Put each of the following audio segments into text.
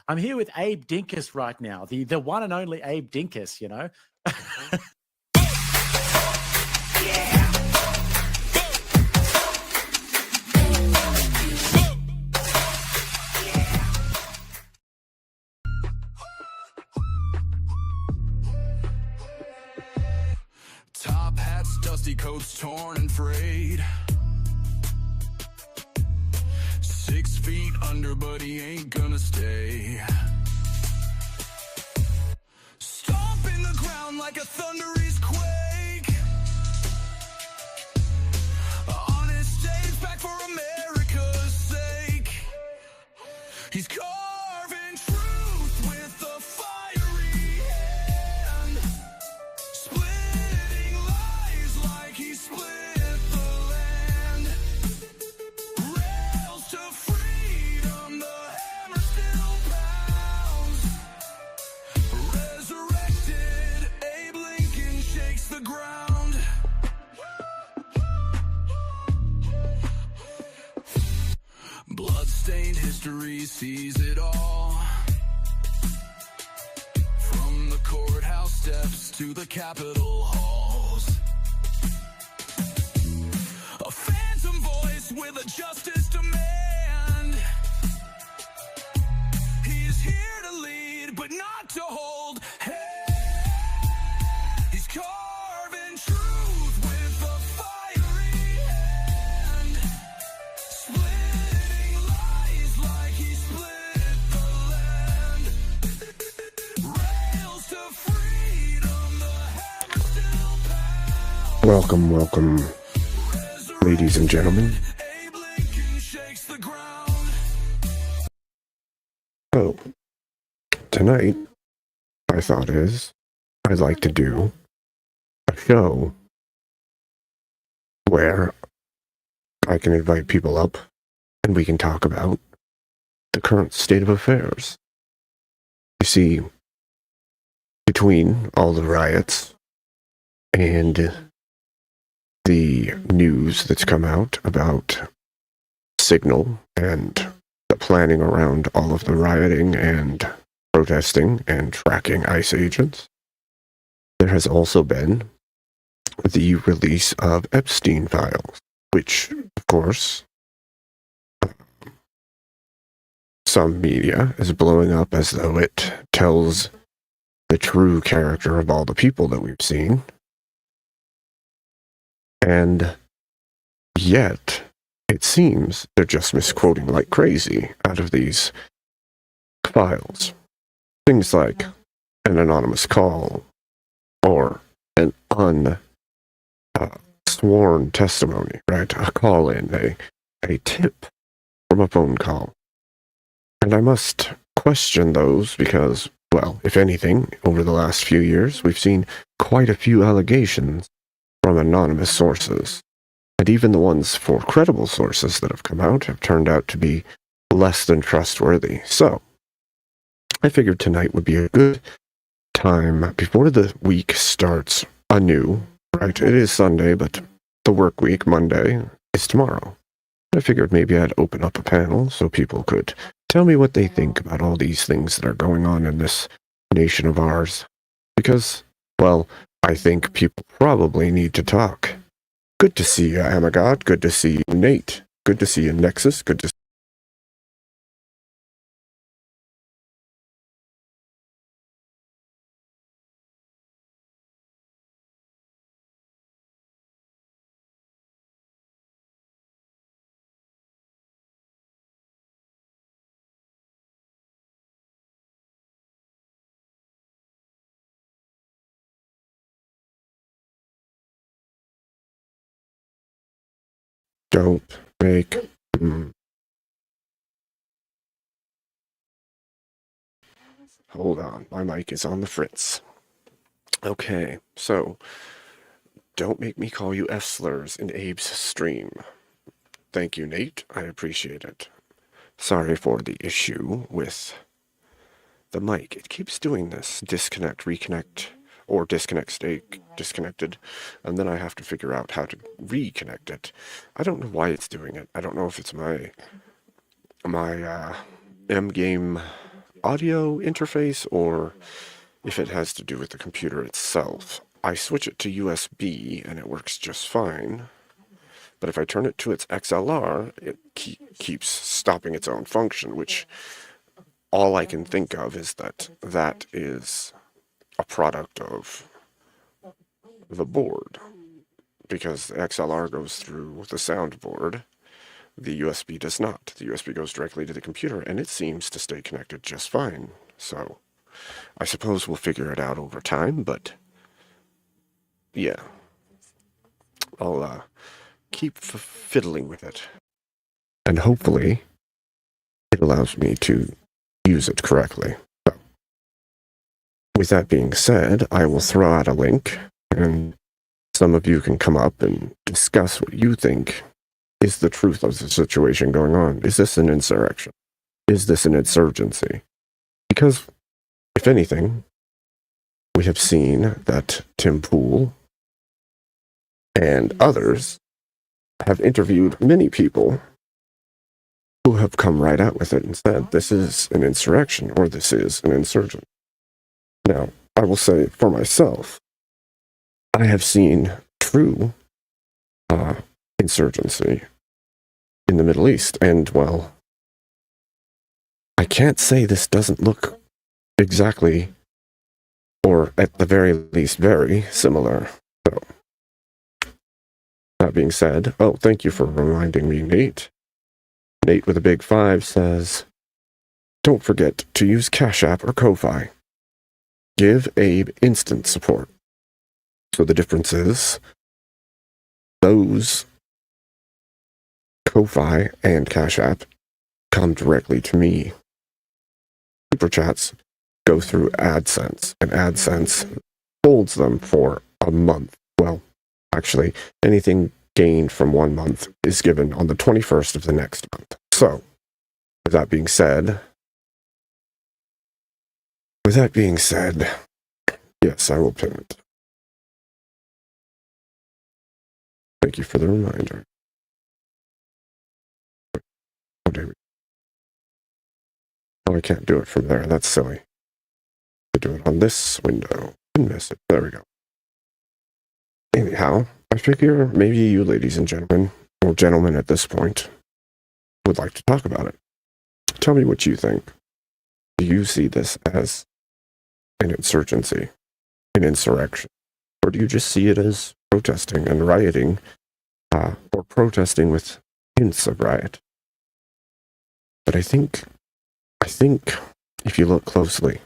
I'm here with Abe Dinkus right now, the one and only Abe Dinkus, you know. Top hats, dusty coats, torn and frayed. 6 feet under, but he ain't gonna stay. Stomping the ground like a thunderous quake. On his stage, back for America's sake. He's carving truth with a fiery hand, splitting lies like he split the land. Rails to freedom, the hammer still pounds. Resurrected, Abe Lincoln shakes the ground. Bloodstained history sees it all. From the courthouse steps to the Capitol halls. A phantom voice with a justice demand. He's here to lead, but not to hold hand. He's carving truth with a fiery hand, splitting lies like he split the land. Rails to freedom, the hammer still pounds. Welcome, ladies and gentlemen. Abe Lincoln shakes the ground. So, tonight, my thought is, I'd like to do a show where I can invite people up and we can talk about the current state of affairs. You see, between all the riots and the news that's come out about Signal and the planning around all of the rioting and protesting and tracking ICE agents, there has also been the release of Epstein files, which, of course, some media is blowing up as though it tells the true character of all the people that we've seen. And yet, it seems they're just misquoting like crazy out of these files. Things like an anonymous call or an unsworn testimony, right? A call-in, a tip from a phone call. And I must question those because, well, if anything, over the last few years, we've seen quite a few allegations from anonymous sources. And even the ones for credible sources that have come out have turned out to be less than trustworthy. So, I figured tonight would be a good time before the week starts anew, right? It is Sunday, but the work week, Monday, is tomorrow. I figured maybe I'd open up a panel so people could tell me what they think about all these things that are going on in this nation of ours. Because, well, I think people probably need to talk. Good to see you, Amagod. Good to see you, Nate. Good to see you, Nexus. Good to see Don't make... Hold on, my mic is on the fritz. Okay, so, don't make me call you F-slurs in Abe's stream. Thank you, Nate. I appreciate it. Sorry for the issue with the mic. It keeps doing this. Disconnect, reconnect, or disconnect, stay disconnected, and then I have to figure out how to reconnect it. I don't know why it's doing it. I don't know if it's my M-game audio interface or if it has to do with the computer itself. I switch it to USB and it works just fine. But if I turn it to its XLR, it keeps stopping its own function, which all I can think of is that is a product of the board. Because the XLR goes through the soundboard, the USB does not. The USB goes directly to the computer, and it seems to stay connected just fine. So, I suppose we'll figure it out over time, but yeah. I'll keep fiddling with it. And hopefully, it allows me to use it correctly. So, with that being said, I will throw out a link, and some of you can come up and discuss what you think is the truth of the situation going on. Is this an insurrection? Is this an insurgency? Because, if anything, we have seen that Tim Pool and others have interviewed many people who have come right out with it and said, this is an insurrection or this is an insurgent. Now, I will say for myself, I have seen true insurgency in the Middle East, and, well, I can't say this doesn't look exactly, or at the very least, very similar. So, that being said, oh, thank you for reminding me, Nate. Nate with a big 5 says, don't forget to use Cash App or Ko-Fi. Give Abe instant support. So the difference is, those Ko-Fi and Cash App come directly to me. Super Chats go through AdSense, and AdSense holds them for a month. Well, actually, anything gained from 1 month is given on the 21st of the next month. So, with that being said, yes, I will pin it. Thank you for the reminder. Oh, I can't do it from there. That's silly. I do it on this window. And miss it. There we go. Anyhow, I figure maybe you ladies and gentlemen, or gentlemen at this point, would like to talk about it. Tell me what you think. Do you see this as an insurgency, an insurrection? Or do you just see it as protesting and rioting, or protesting with hints of riot? But I think if you look closely,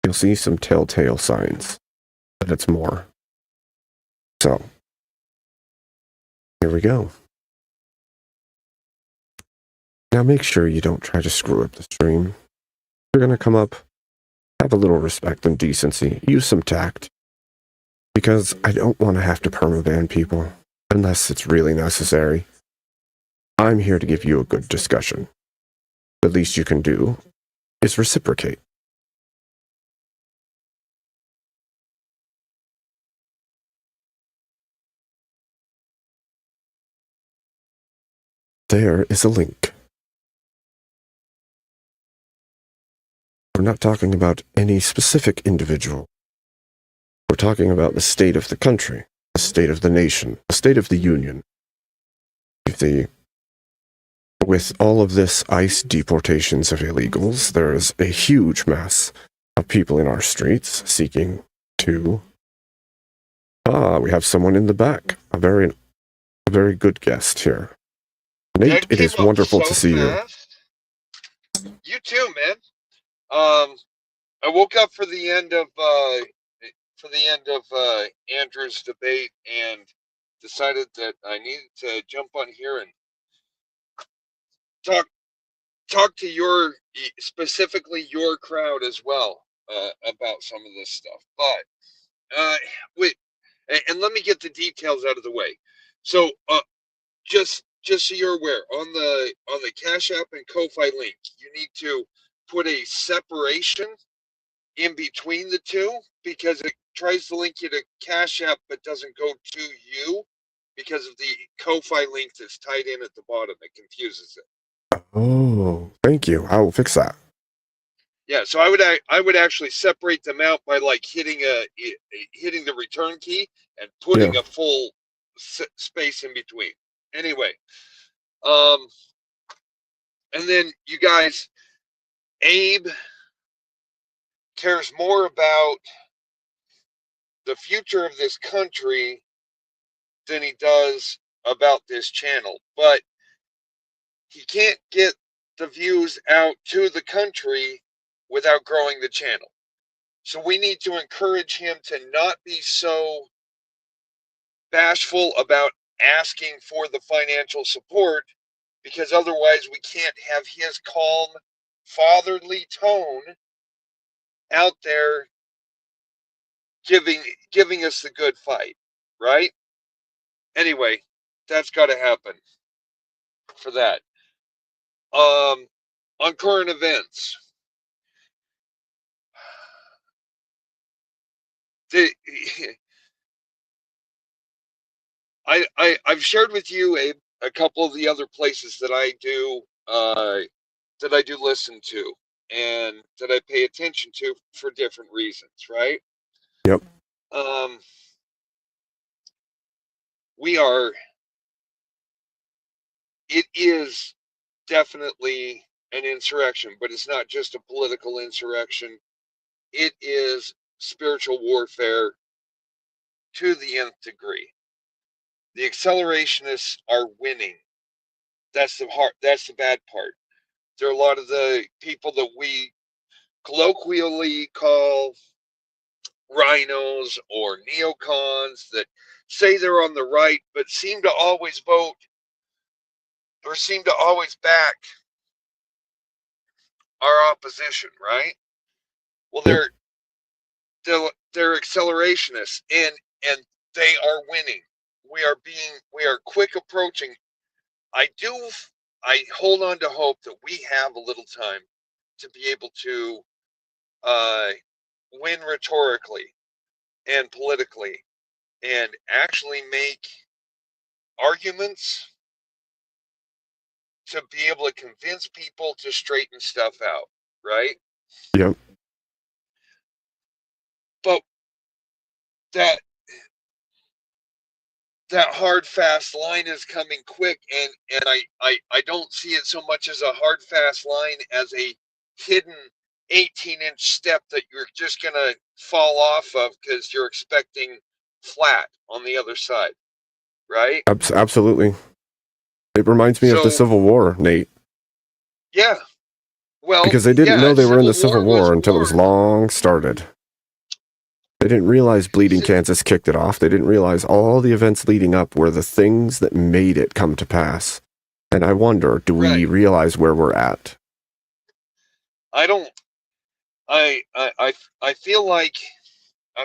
you'll see some telltale signs that it's more. So, here we go. Now make sure you don't try to screw up the stream. If you're going to come up, have a little respect and decency. Use some tact. Because I don't want to have to permaban people, unless it's really necessary. I'm here to give you a good discussion. The least you can do is reciprocate. There is a link. We're not talking about any specific individual. We're talking about the state of the country, the state of the nation, the state of the union. With all of this ICE deportations of illegals, there is a huge mass of people in our streets seeking to... we have someone in the back. A very good guest here. Nate, it is wonderful to see you. You too, man. I woke up for the end of Andrew's debate and decided that I needed to jump on here and talk to specifically your crowd as well about some of this stuff. But wait, and let me get the details out of the way. So just so you're aware, on the Cash App and Ko-Fi link, you need to put a separation in between the two, because it tries to link you to Cash App but doesn't go to you because of the Ko-Fi link that's tied in at the bottom. It confuses it. Oh, thank you. I will fix that. Yeah, so I would actually separate them out by like hitting the return key and Yeah. putting a full space in between. Anyway, um, and then you guys, Abe cares more about the future of this country than he does about this channel, but he can't get the views out to the country without growing the channel. So we need to encourage him to not be so bashful about asking for the financial support, because otherwise we can't have his calm, fatherly tone out there giving us the good fight, right? Anyway, that's got to happen for that. On current events, the, I've shared with you a couple of the other places that I do listen to and that I pay attention to for different reasons, right? Yep. Um, we are. It is definitely an insurrection, but it's not just a political insurrection. It is spiritual warfare to the nth degree. The accelerationists are winning. That's the bad part. There are a lot of the people that we colloquially call rhinos or neocons that say they're on the right but seem to always vote or seem to always back our opposition, right? Well, Yep. they're accelerationists, and they are winning. We are quick approaching. I do I hold on to hope that we have a little time to be able to uh, win rhetorically and politically and actually make arguments to be able to convince people to straighten stuff out, right? Yep. But that that hard fast line is coming quick, and I don't see it so much as a hard fast line as a hidden 18-inch step that you're just gonna fall off of because you're expecting flat on the other side, right? Absolutely. It reminds me of the So Civil War, Nate, yeah, well, because they didn't yeah, know they were in the Civil Civil War was War until it was war. long started. They didn't realize Bleeding Kansas kicked it off. They didn't realize all the events leading up were the things that made it come to pass. And I wonder, do we Right. realize where we're at? I don't. I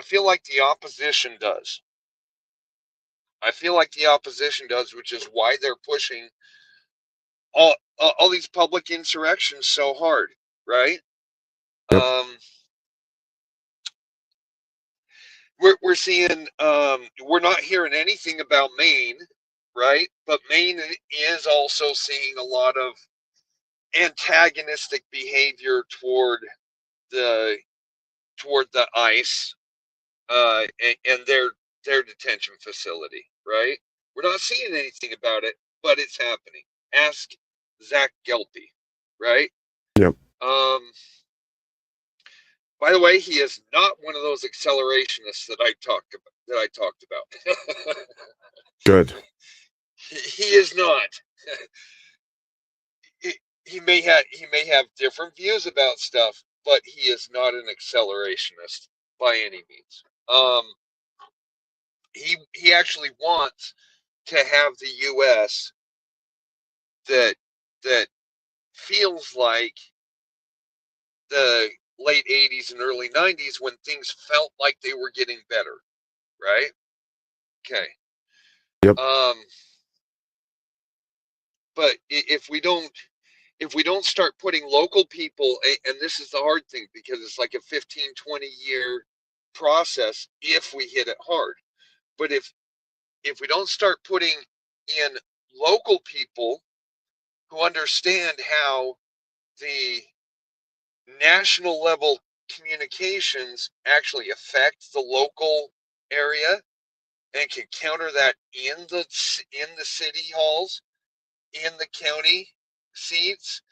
feel like the opposition does. I feel like the opposition does, which is why they're pushing all these public insurrections so hard, right? Yep. We're seeing we're not hearing anything about Maine, right? But Maine is also seeing a lot of antagonistic behavior the toward the ICE and their detention facility, right? We're not seeing anything about it, but it's happening. Ask Zach Gelpy, right? Yep. By the way, he is not one of those accelerationists that I talked about. Good. He is not. He may have different views about stuff, but he is not an accelerationist by any means. He actually wants to have the U.S. that that feels like the late 80s and early 90s when things felt like they were getting better, right? Okay. Yep. But if we don't start putting local people, and this is the hard thing because it's like a 15-20 year process if we hit it hard, but if we don't start putting in local people who understand how the national level communications actually affect the local area and can counter that in the city halls, in the county seats,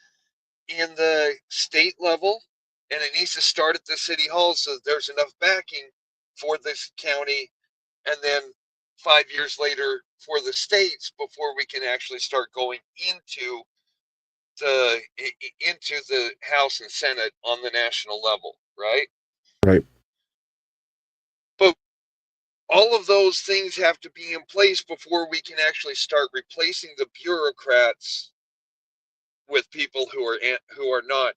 in the state level, and it needs to start at the city hall so that there's enough backing for this county, and then 5 years later for the states before we can actually start going into the House and Senate on the national level, right? Right. But all of those things have to be in place before we can actually start replacing the bureaucrats with people who are not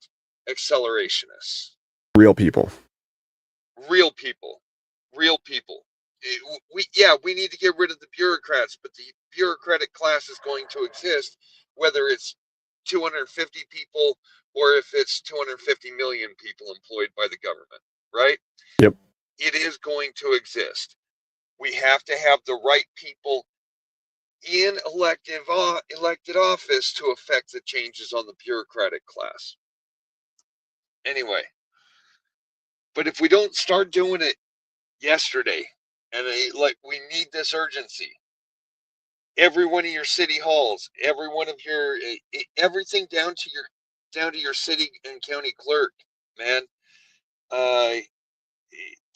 accelerationists. Real people. Real people. Real people. We need to get rid of the bureaucrats, but the bureaucratic class is going to exist whether it's 250 people or if it's 250 million people employed by the government, right? Yep. It is going to exist. We have to have the right people in elected office to affect the changes on the bureaucratic class. Anyway, but if we don't start doing it yesterday, and we need this urgency. Every one of your city halls, every one of your everything down to your city and county clerk, man.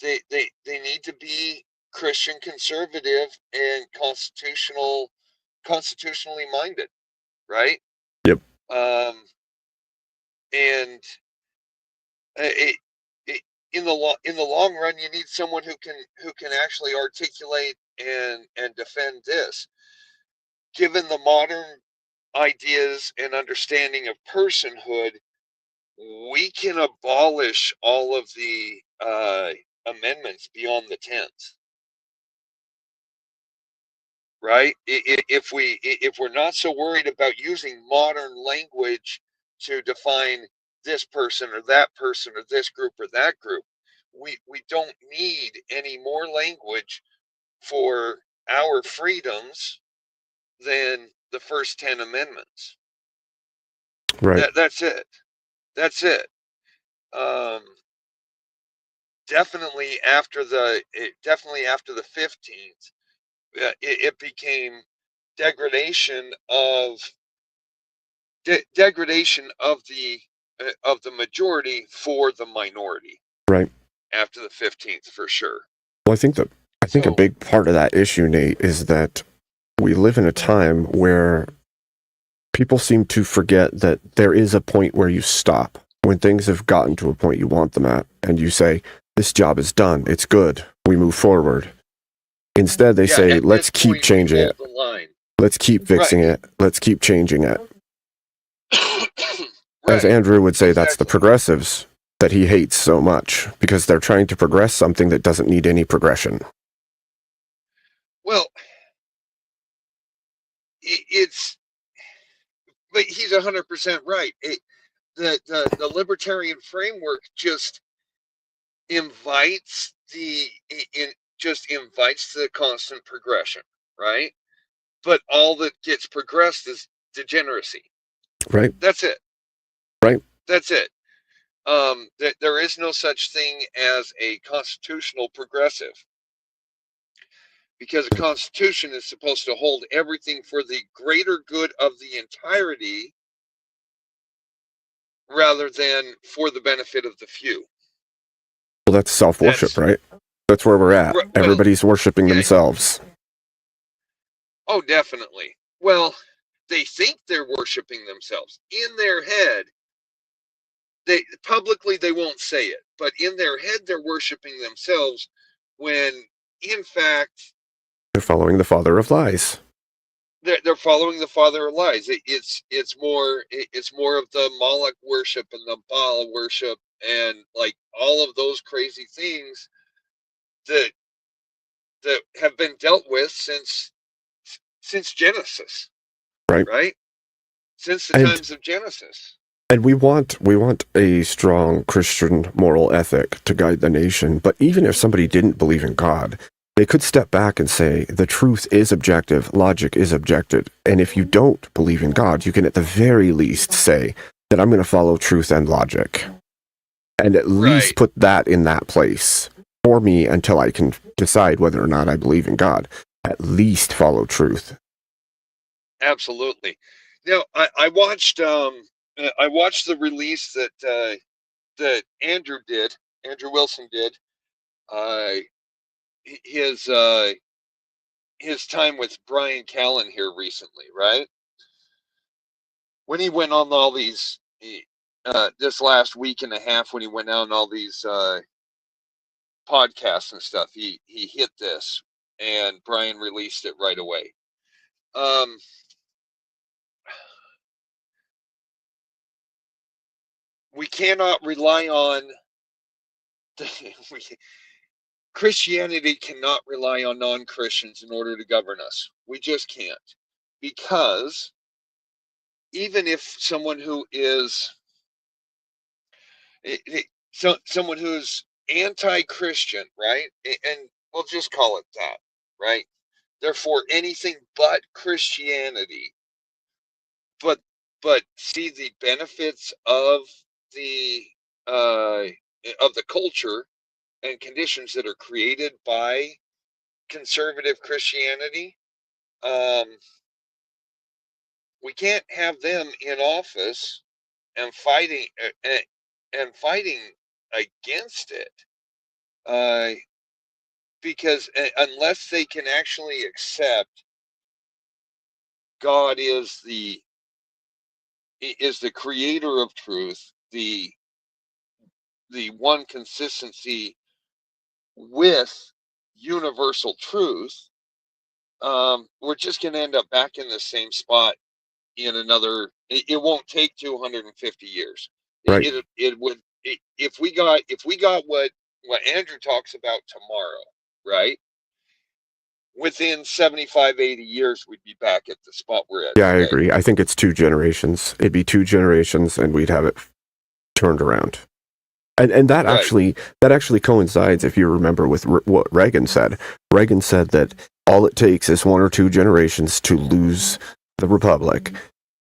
They need to be Christian conservative and constitutionally minded, right? Yep. And in the long run, you need someone who can actually articulate and defend this. Given the modern ideas and understanding of personhood, we can abolish all of the amendments beyond the 10th, right? If we're not so worried about using modern language to define this person or that person or this group or that group, we don't need any more language for our freedoms than the first 10 amendments. Right. That's it. Definitely after the 15th, it became degradation of the majority for the minority. Right. After the 15th, for sure. Well, I think a big part of that issue, Nate, is that we live in a time where people seem to forget that there is a point where you stop. When things have gotten to a point you want them at, and you say, this job is done, it's good, we move forward. Instead, they say, let's keep changing it. Let's keep fixing it. Let's keep changing it. As Andrew would say, that's the progressives that he hates so much, because they're trying to progress something that doesn't need any progression. Well, but he's 100% right. The libertarian framework just invites the constant progression, right? But all that gets progressed is degeneracy. Right. That's it. Right. That's it. There is no such thing as a constitutional progressive, because a constitution is supposed to hold everything for the greater good of the entirety rather than for the benefit of the few. Well, that's self-worship, right? That's where we're at. Everybody's worshiping themselves. Oh, definitely. Well, they think they're worshiping themselves. In their head, publicly they won't say it, but in their head they're worshiping themselves, when in fact they're following the father of lies. They're following the father of lies. It's more of the Moloch worship and the Baal worship and like all of those crazy things that have been dealt with since Genesis. Right? Since the times of Genesis. And we want a strong Christian moral ethic to guide the nation, but even if somebody didn't believe in God, they could step back and say, the truth is objective, logic is objective, and if you don't believe in God, you can at the very least say that I'm going to follow truth and logic. and at least put that in that place for me until I can decide whether or not I believe in God. At least follow truth. Absolutely. Now, I watched the release that Andrew Wilson did, his time with Brian Callen here recently, right? When he went on all these, this last week and a half, when he went on all these podcasts and stuff, he hit this, and Brian released it right away. We cannot rely on Christianity cannot rely on non-Christians in order to govern us. We just can't, because even if someone who is someone who's anti-Christian, right, and we'll just call it that, right? Therefore, anything but Christianity, but see the benefits the uh, of the culture and conditions that are created by conservative Christianity. We can't have them in office and fighting against it, because unless they can actually accept God is the creator of truth, the one consistency with universal truth, we're just going to end up back in the same spot in another. It won't take 250 years. Right. It would, if we got what Andrew talks about tomorrow, right? Within 75, 80 years, we'd be back at the spot we're at. Yeah, I today. agree. I think it's 2 generations. It'd be 2 generations, and we'd have it turned around. And that Right. actually coincides, if you remember, with what Reagan said. Reagan said that all it takes is 1 or 2 generations to lose the republic,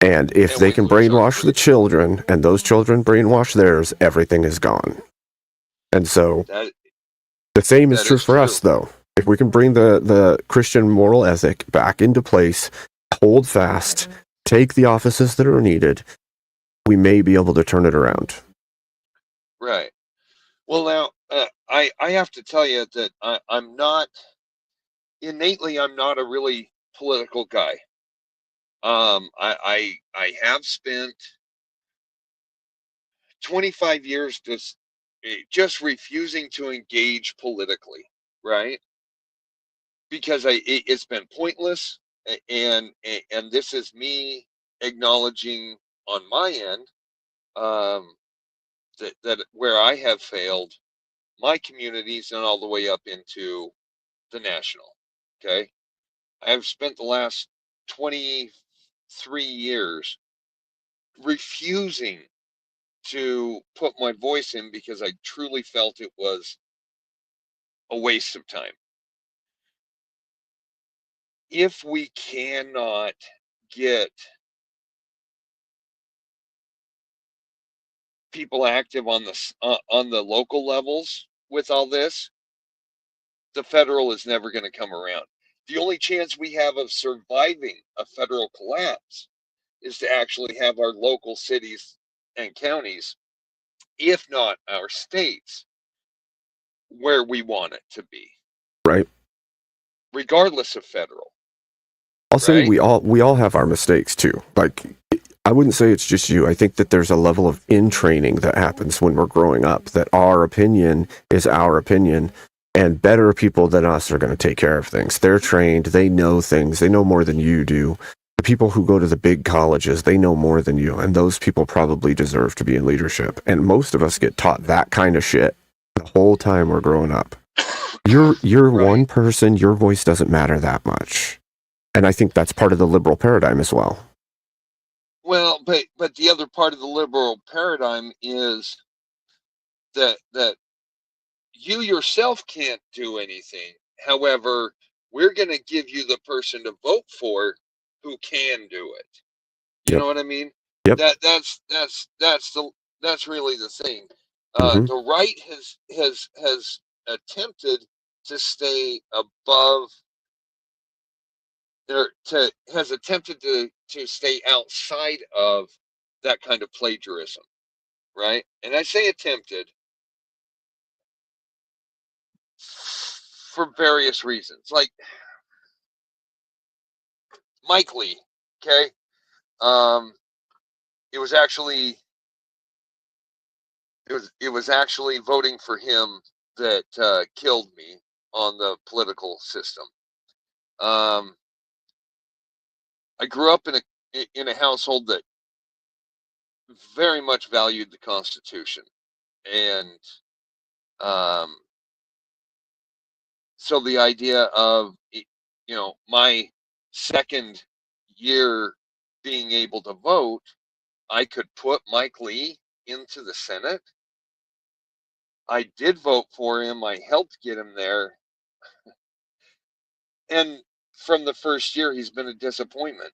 and if And they we can lose our brainwash the freedom. children, and those children brainwash theirs, everything is gone. And so That the same is that true is for true. us, though. If we can bring the Christian moral ethic back into place, hold fast, take the offices that are needed, we may be able to turn it around. Right. Well, now I have to tell you that I'm not innately. I'm not a really political guy. I have spent 25 years just refusing to engage politically, right? Because it's been pointless, and this is me acknowledging on my end, um, that where I have failed my communities and all the way up into the national. Okay, I have spent the last 23 years refusing to put my voice in because I truly felt it was a waste of time. If we cannot get people active on the local levels with all this, the federal is never going to come around. The only chance we have of surviving a federal collapse is to actually have our local cities and counties, if not our states, where we want it to be, Right. regardless of federal. I'll say Right? we all have our mistakes too. Like, I wouldn't say it's just you. I think that there's a level of in training that happens when we're growing up, that our opinion is our opinion, and better people than us are going to take care of things. They're trained, they know things, they know more than you do. The people who go to the big colleges, they know more than you, and those people probably deserve to be in leadership. And most of us get taught that kind of shit the whole time we're growing up. You're Right. one person, your voice doesn't matter that much. And I think that's part of the liberal paradigm as well. Well, but the other part of the liberal paradigm is that you yourself can't do anything. However, we're going to give you the person to vote for who can do it. You Yep. know what I mean? Yep. That's really the thing. The right has attempted to stay above, has attempted to stay outside of that kind of plagiarism, right? And I say attempted for various reasons. Like Mike Lee, okay? It was actually voting for him that killed me on the political system. I grew up in a household that very much valued the Constitution, and so the idea of my second year being able to vote, I could put Mike Lee into the Senate. I did vote for him. I helped get him there. And from the first year, he's been a disappointment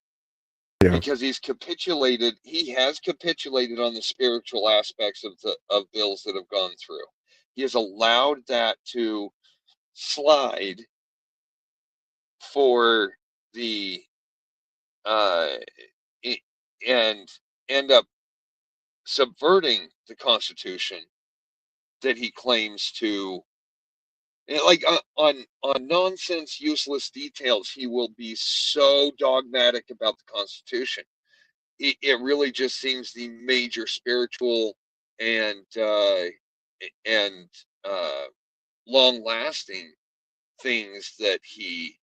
because he's capitulated. He has capitulated on the spiritual aspects of bills that have gone through. He has allowed that to slide for the and end up subverting the Constitution that he claims to. Like on nonsense, useless details, he will be so dogmatic about the Constitution. It really just seems the major spiritual and long-lasting things that he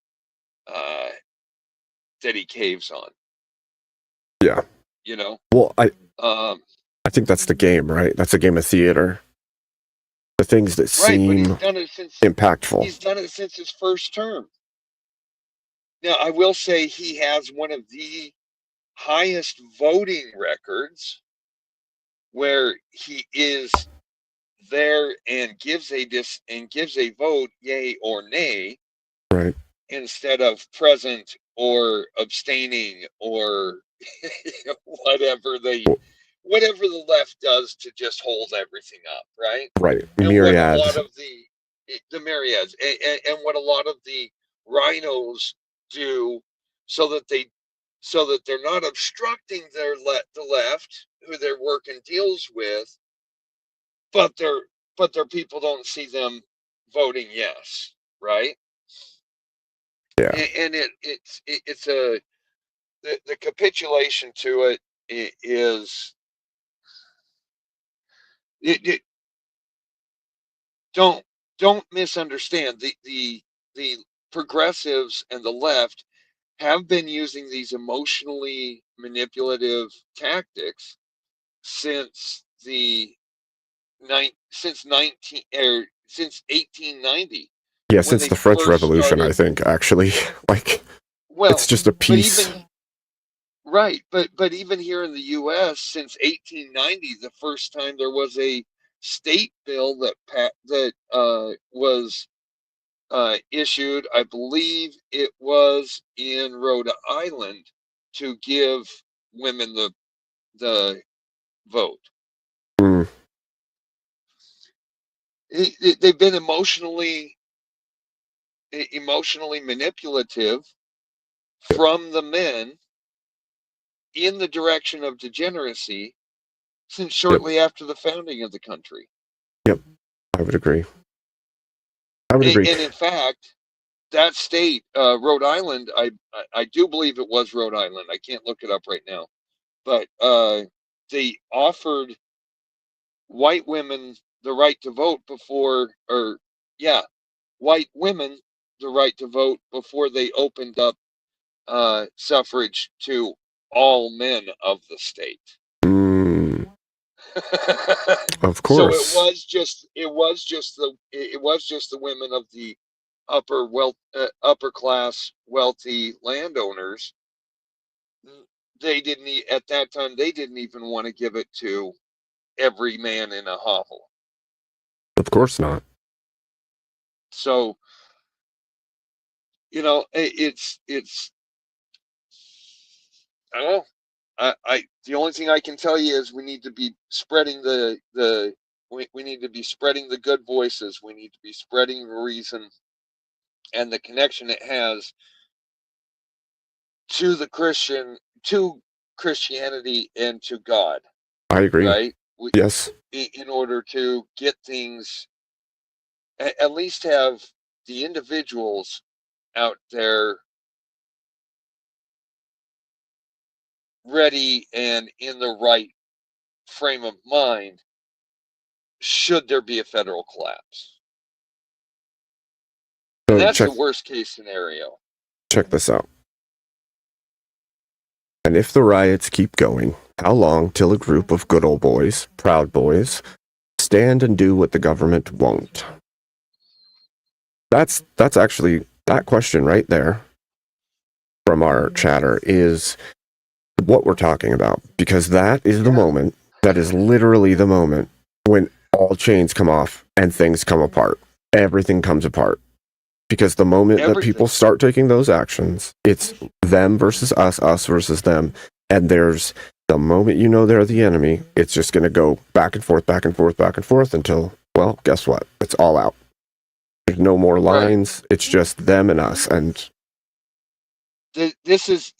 caves on. Yeah. Well, I think that's the game, right? That's a game of theater. The things that seem impactful. He's done it since his first term. Now, I will say he has one of the highest voting records where he is there and gives a vote, yay or nay, right, instead of present or abstaining or whatever the left does to just hold everything up, right? Right. And myriad. what a lot of the myriads and what a lot of the rhinos do so that they're not obstructing the left who they're working deals with, but their people don't see them voting yes, right? Yeah. And it's the capitulation to it is it don't misunderstand the progressives and the left have been using these emotionally manipulative tactics since since 1890. Yeah, since the French Revolution, I think, actually. It's just a piece. Right, but even here in the U.S., since 1890, the first time there was a state bill that was issued, I believe it was in Rhode Island, to give women the vote. Mm. They've been emotionally manipulative from the men in the direction of degeneracy since shortly after the founding of the country. Yep, I would agree. And in fact, that state, Rhode Island, I do believe it was Rhode Island. I can't look it up right now, but they offered white women the right to vote white women the right to vote before they opened up suffrage to all men of the state. Mm. Of course. So it was just the women of the upper class wealthy landowners. They didn't at that time. They didn't even want to give it to every man in a hovel. Of course not. So it's I don't know. The only thing I can tell you is we need to be spreading the we need to be spreading the good voices. We need to be spreading the reason and the connection it has to Christianity and to God, I agree. right? Yes. In order to get things, at least have the individuals out there ready and in the right frame of mind should there be a federal collapse. And So that's the worst case scenario. check this out. And if the riots keep going, how long till a group of good old boys, proud boys, stand and do what the government won't? That's actually, that question right there from our chatter is what we're talking about, because that is the moment, that is literally the moment when all chains come off and things come apart. Everything comes apart. Because the moment that people start taking those actions, it's them versus us versus them. And there's the moment you know they're the enemy, it's just going to go back and forth, back and forth, back and forth until, well, guess what? It's all out. There's no more lines. Right. It's just them and us. And this is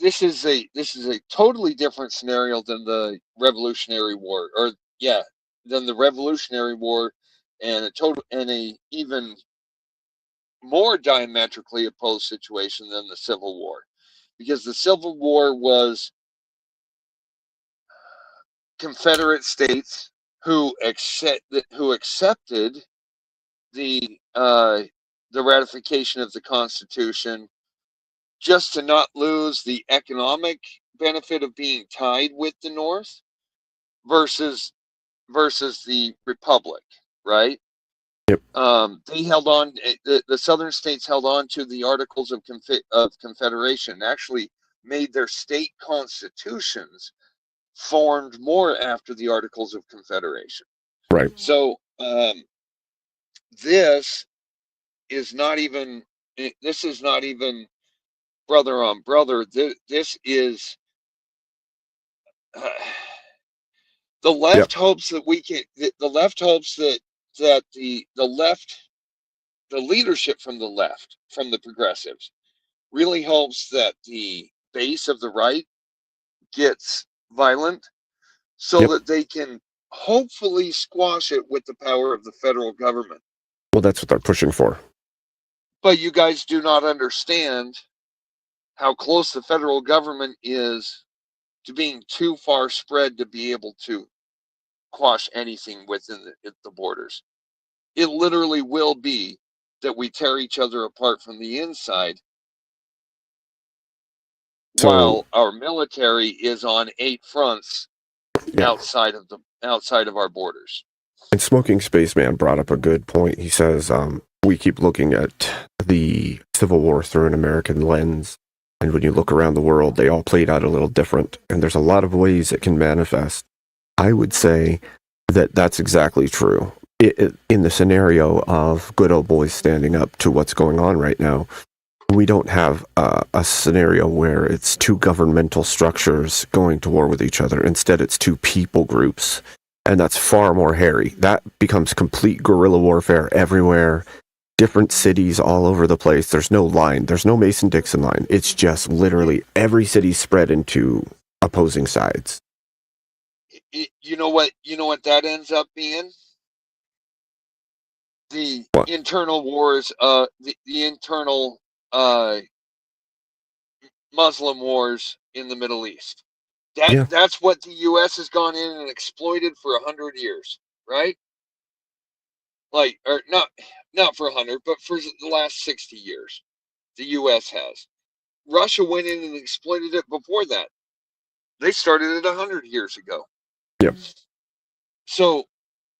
a totally different scenario than the Revolutionary War, than the Revolutionary War, and a even more diametrically opposed situation than the Civil War, because the Civil War was Confederate states who accepted the ratification of the Constitution just to not lose the economic benefit of being tied with the North versus the Republic, right? Yep. They held on. The Southern states held on to the Articles of Confederation. Actually, made their state constitutions formed more after the Articles of Confederation. Right. So this is not even. This is not even brother on brother. This is. The left hopes that we can. The left hopes that the left, the leadership from the left, from the progressives, really hopes that the base of the right gets violent so that they can hopefully squash it with the power of the federal government. Well, that's what they're pushing for. But you guys do not understand how close the federal government is to being too far spread to be able to quash anything within the borders. It literally will be that we tear each other apart from the inside, while our military is on 8 fronts outside of our borders. And Smoking Spaceman brought up a good point. He says, we keep looking at the Civil War through an American lens, and when you look around the world, they all played out a little different, and there's a lot of ways it can manifest. I would say that that's exactly true. In the scenario of good old boys standing up to what's going on right now, we don't have a scenario where it's two governmental structures going to war with each other. Instead, it's two people groups, and that's far more hairy. That becomes complete guerrilla warfare everywhere, different cities all over the place. There's no line. There's no Mason-Dixon line. It's just literally every city spread into opposing sides. You know what that ends up being? The internal wars, the internal Muslim wars in the Middle East. That's what the U.S. has gone in and exploited for 100 years, right? Like, or not for 100, but for the last 60 years, the U.S. has. Russia went in and exploited it before that. They started it 100 years ago. Yep. So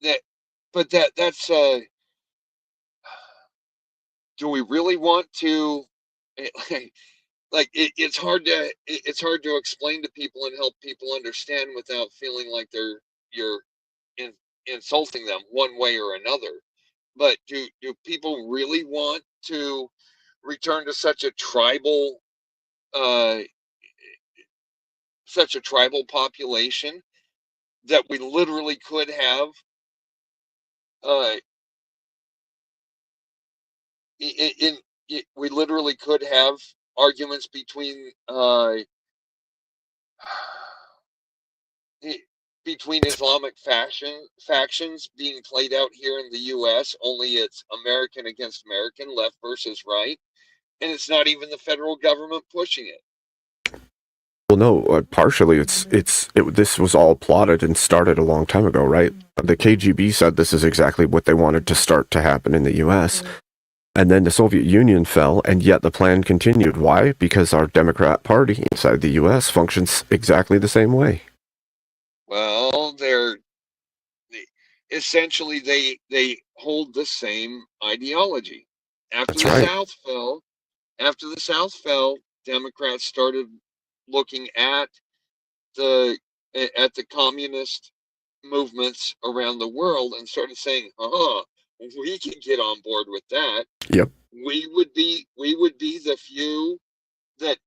that's do we really want to? Like it's hard to explain to people and help people understand without feeling like you're insulting them one way or another. But do people really want to return to such a tribal population that we literally could have uh, we literally could have arguments between Islamic factions being played out here in the U.S. Only it's American against American, left versus right, and it's not even the federal government pushing it. Well, no, partially this was all plotted and started a long time ago, right? The KGB said this is exactly what they wanted to start to happen in the U.S. And then the Soviet Union fell, and yet the plan continued. Why? Because our Democrat Party inside the U.S. functions exactly the same way. Well, essentially they hold the same ideology. After the South fell, Democrats started looking at the communist movements around the world and started saying, we can get on board with that. Yep. We would be the few that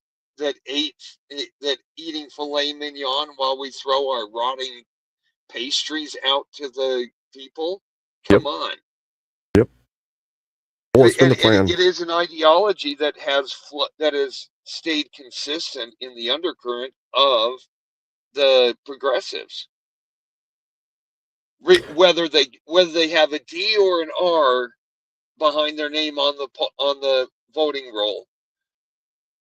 eating filet mignon while we throw our rotting pastries out to the people. Come on. Yep. Well, it's been the plan. And it is an ideology that has stayed consistent in the undercurrent of the progressives. Whether they have a D or an R behind their name on the voting roll,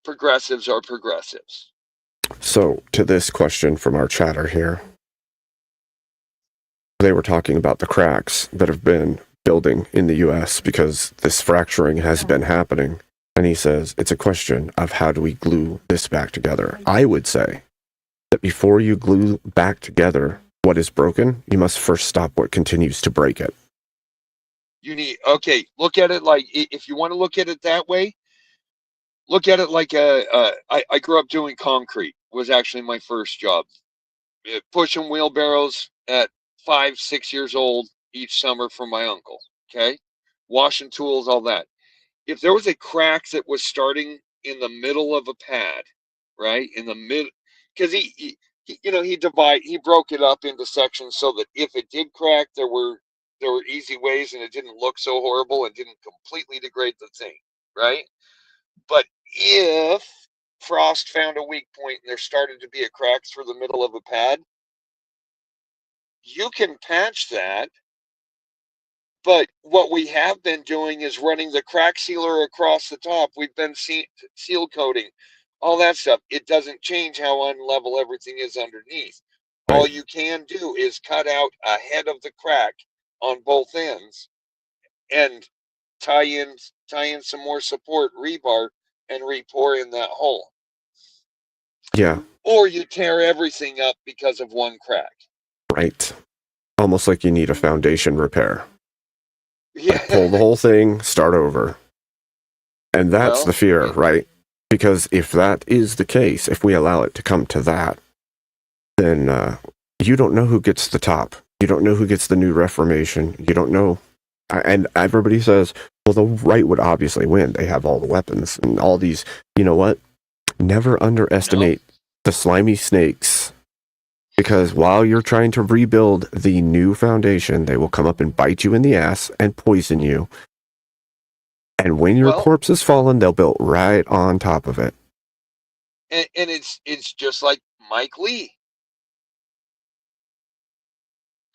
progressives are progressives. So, to this question from our chatter here, they were talking about the cracks that have been building in the U.S. because this fracturing has been happening. And he says, it's a question of how do we glue this back together? I would say that before you glue back together what is broken, you must first stop what continues to break it. Look at it like, if you want to look at it that way, look at it like I grew up doing concrete, was actually my first job. Pushing wheelbarrows at 5-6 years old each summer for my uncle. Okay. Washing tools, all that. If there was a crack that was starting in the middle of a pad, right? In the mid, because he broke it up into sections so that if it did crack, there were easy ways and it didn't look so horrible and didn't completely degrade the thing, right? But if frost found a weak point and there started to be a crack through the middle of a pad, you can patch that. But what we have been doing is running the crack sealer across the top. We've been seal coating, all that stuff. It doesn't change how unlevel everything is underneath. Right. All you can do is cut out a head of the crack on both ends and tie in some more support rebar and re-pour in that hole. Yeah. Or you tear everything up because of one crack. Right. Almost like you need a foundation repair. Yeah. Like pull the whole thing, start over. And that's the fear, right? Because if that is the case, if we allow it to come to that, then you don't know who gets the top. You don't know who gets the new Reformation. You don't know. And everybody says, well, the right would obviously win. They have all the weapons and all these. You know what? Never underestimate the slimy snakes. Because while you're trying to rebuild the new foundation, they will come up and bite you in the ass and poison you. And when your corpse has fallen, they'll build right on top of it. And it's just like Mike Lee.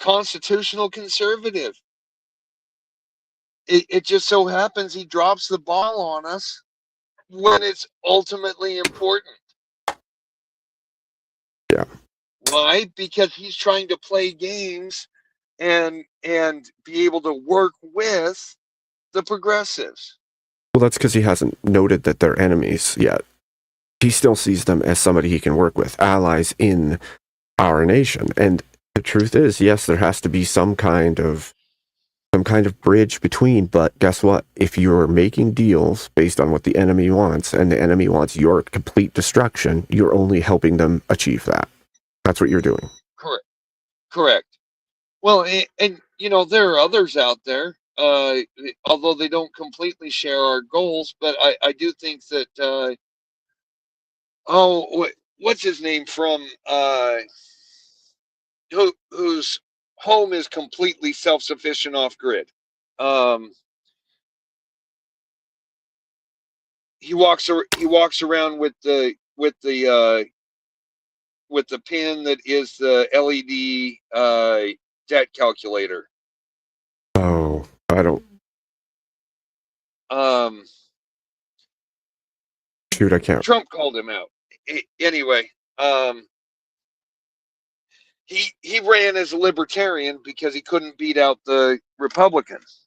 Constitutional conservative. It just so happens he drops the ball on us when it's ultimately important. Yeah. Why? Because he's trying to play games and be able to work with the progressives. Well, that's because he hasn't noted that they're enemies yet. He still sees them as somebody he can work with, allies in our nation. And the truth is, yes, there has to be some kind of bridge between, but guess what? If you're making deals based on what the enemy wants, and the enemy wants your complete destruction, you're only helping them achieve that. That's what you're doing. Correct. Well, and there are others out there, although they don't completely share our goals, but I do think that, what's his name from, who's home is completely self-sufficient off grid. He walks around with the pin that is the LED debt calculator. Oh, I don't. Shoot, I can't. Trump called him out. Anyway, he ran as a libertarian because he couldn't beat out the Republicans,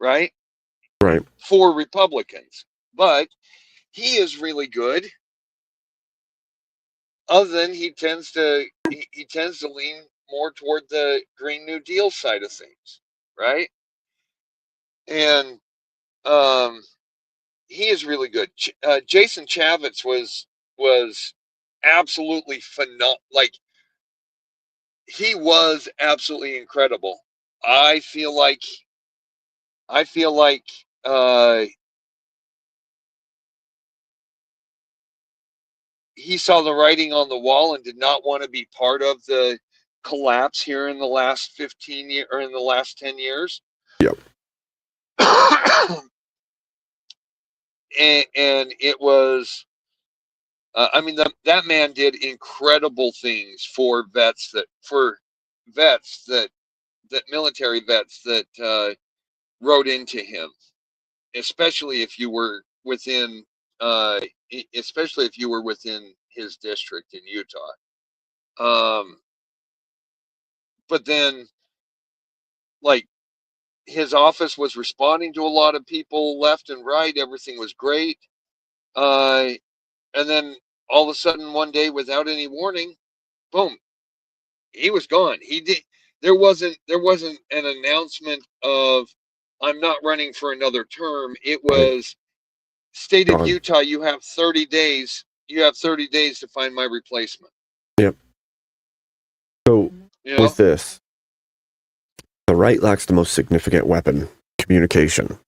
right? Right. 4 Republicans, but he is really good. Other than he tends to lean more toward the Green New Deal side of things, right? And he is really good. Jason Chavez was absolutely phenomenal. Like, he was absolutely incredible. I feel like he saw the writing on the wall and did not want to be part of the collapse here in the last 15 years or in the last 10 years. Yep. And it was, I mean, that man did incredible things for military vets that wrote into him, especially if you were within his district in Utah. But then, like, his office was responding to a lot of people left and right. Everything was great. And then all of a sudden, one day, without any warning, boom, he was gone. There wasn't an announcement of, I'm not running for another term. It was, state of Utah, you have 30 days. You have 30 days to find my replacement. Yep. So with this, the right lacks the most significant weapon, communication.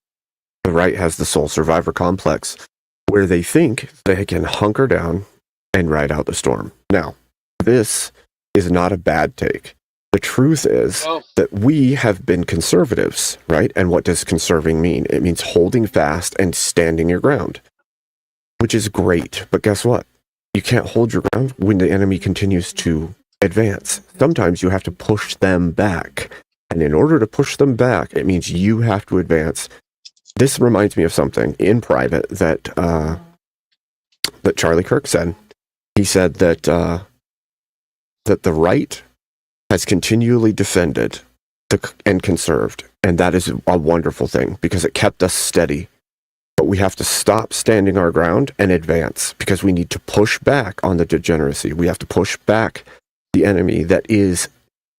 The right has the sole survivor complex, where they think they can hunker down and ride out the storm. Now, this is not a bad take. The truth is that we have been conservatives, right? And what does conserving mean? It means holding fast and standing your ground, which is great. But guess what? You can't hold your ground when the enemy continues to advance. Sometimes you have to push them back. And in order to push them back, it means you have to advance. This reminds me of something in private that Charlie Kirk said. He said that the right has continually defended and conserved, and that is a wonderful thing because it kept us steady. But we have to stop standing our ground and advance because we need to push back on the degeneracy. We have to push back the enemy that is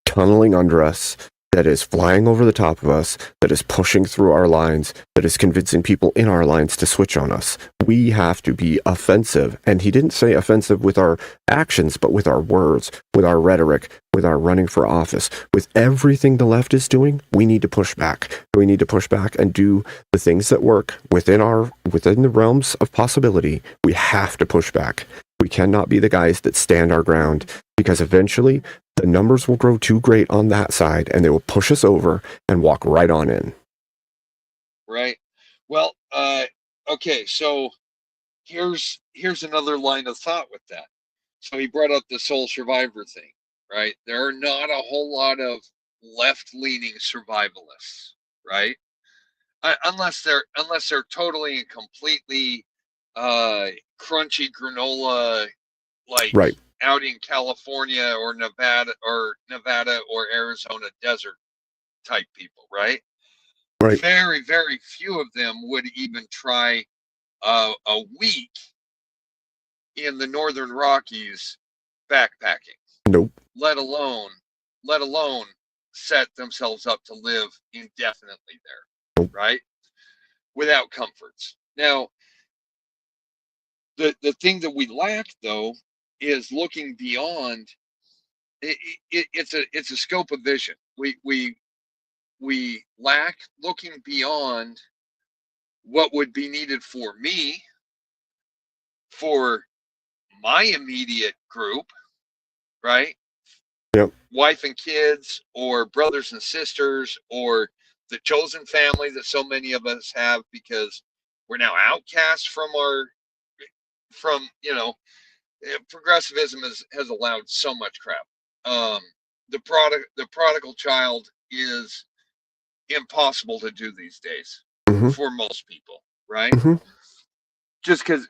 tunneling under us, that is flying over the top of us, that is pushing through our lines, that is convincing people in our lines to switch on us. We have to be offensive. And he didn't say offensive with our actions, but with our words, with our rhetoric, with our running for office, with everything the left is doing. We need to push back. We need to push back and do the things that work within the realms of possibility. We have to push back. We cannot be the guys that stand our ground because eventually the numbers will grow too great on that side and they will push us over and walk right on in. Right. Well, okay, so here's another line of thought with that. So he brought up the sole survivor thing, right? There are not a whole lot of left-leaning survivalists, right? Unless they're totally and completely crunchy granola, like right. out in California or Nevada or Arizona desert type people, right? Right. Very, very few of them would even try a week in the Northern Rockies backpacking. Nope. Let alone set themselves up to live indefinitely there, right? Without comforts. Now, the thing that we lack, though, is looking beyond. It's a scope of vision. We lack looking beyond what would be needed for me, for my immediate group, right? Yep. wife and kids, or brothers and sisters, or the chosen family that so many of us have, because we're now outcasts from progressivism has allowed so much crap. Um, the prodigal child is impossible to do these days Hmm. for most people, right? Hmm. Just because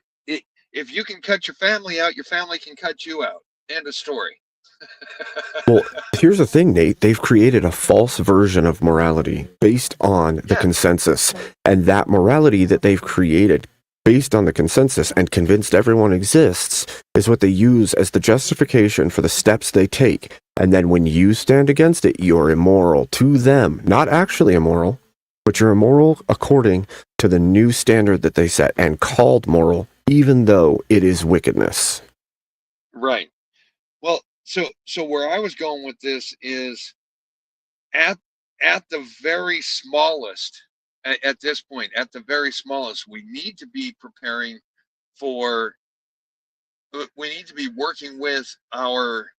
if you can cut your family out, your family can cut you out. End of story. Well, here's the thing, Nate. They've created a false version of morality based on the Yeah, consensus. And that morality that they've created based on the consensus and convinced everyone exists is what they use as the justification for the steps they take. And then when you stand against it, you're immoral to them. Not actually immoral, but you're immoral according to the new standard that they set and called moral, even though it is wickedness. right. Well, so where I was going with this is at at the very smallest, at this point, at the very smallest, we need to be preparing for. We need to be working with our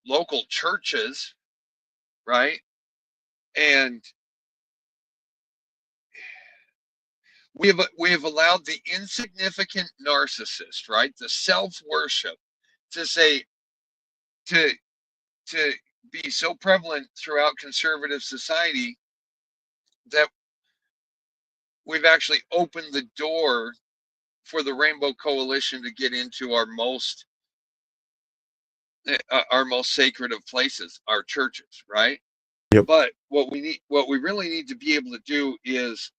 local churches, right? And we have allowed the insignificant narcissist, right, the self worship, to say to to be so prevalent throughout conservative society that we've actually opened the door for the Rainbow Coalition to get into our most sacred of places, our churches, right? Yep. But what we really need to be able to do is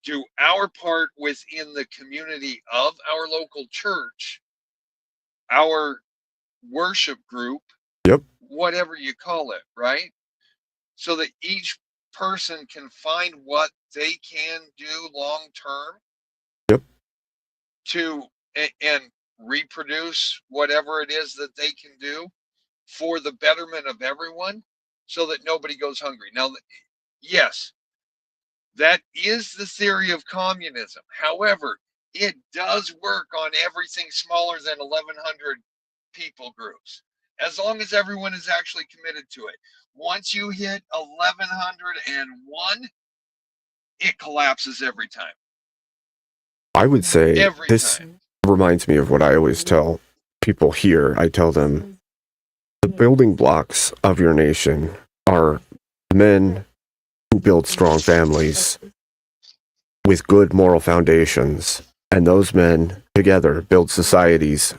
do our part within the community of our local church, our worship group, Yep. whatever you call it, right? So that each person can find what they can do long term Yep. to and reproduce whatever it is that they can do for the betterment of everyone, so that nobody goes hungry. Now, yes, that is the theory of communism. However, it does work on everything smaller than 1,100 people groups, as long as everyone is actually committed to it. Once you hit 1,101, it collapses every time. I would say Every this time. reminds me of what I always tell people here. I tell them the building blocks of your nation are men who build strong families with good moral foundations. And those men together build societies,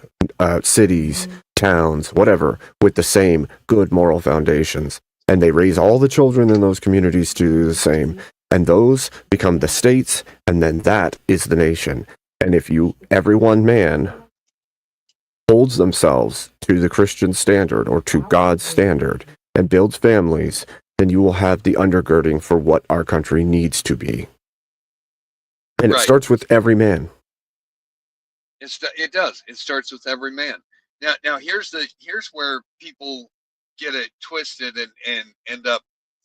cities, towns, whatever, with the same good moral foundations. And they raise all the children in those communities to do the same. And those become the states, and then that is the nation. And if every one man holds themselves to the Christian standard or to God's standard and builds families, then you will have the undergirding for what our country needs to be. And it Right. starts with every man. It does. It starts with every man. Now here's where people get it twisted and end up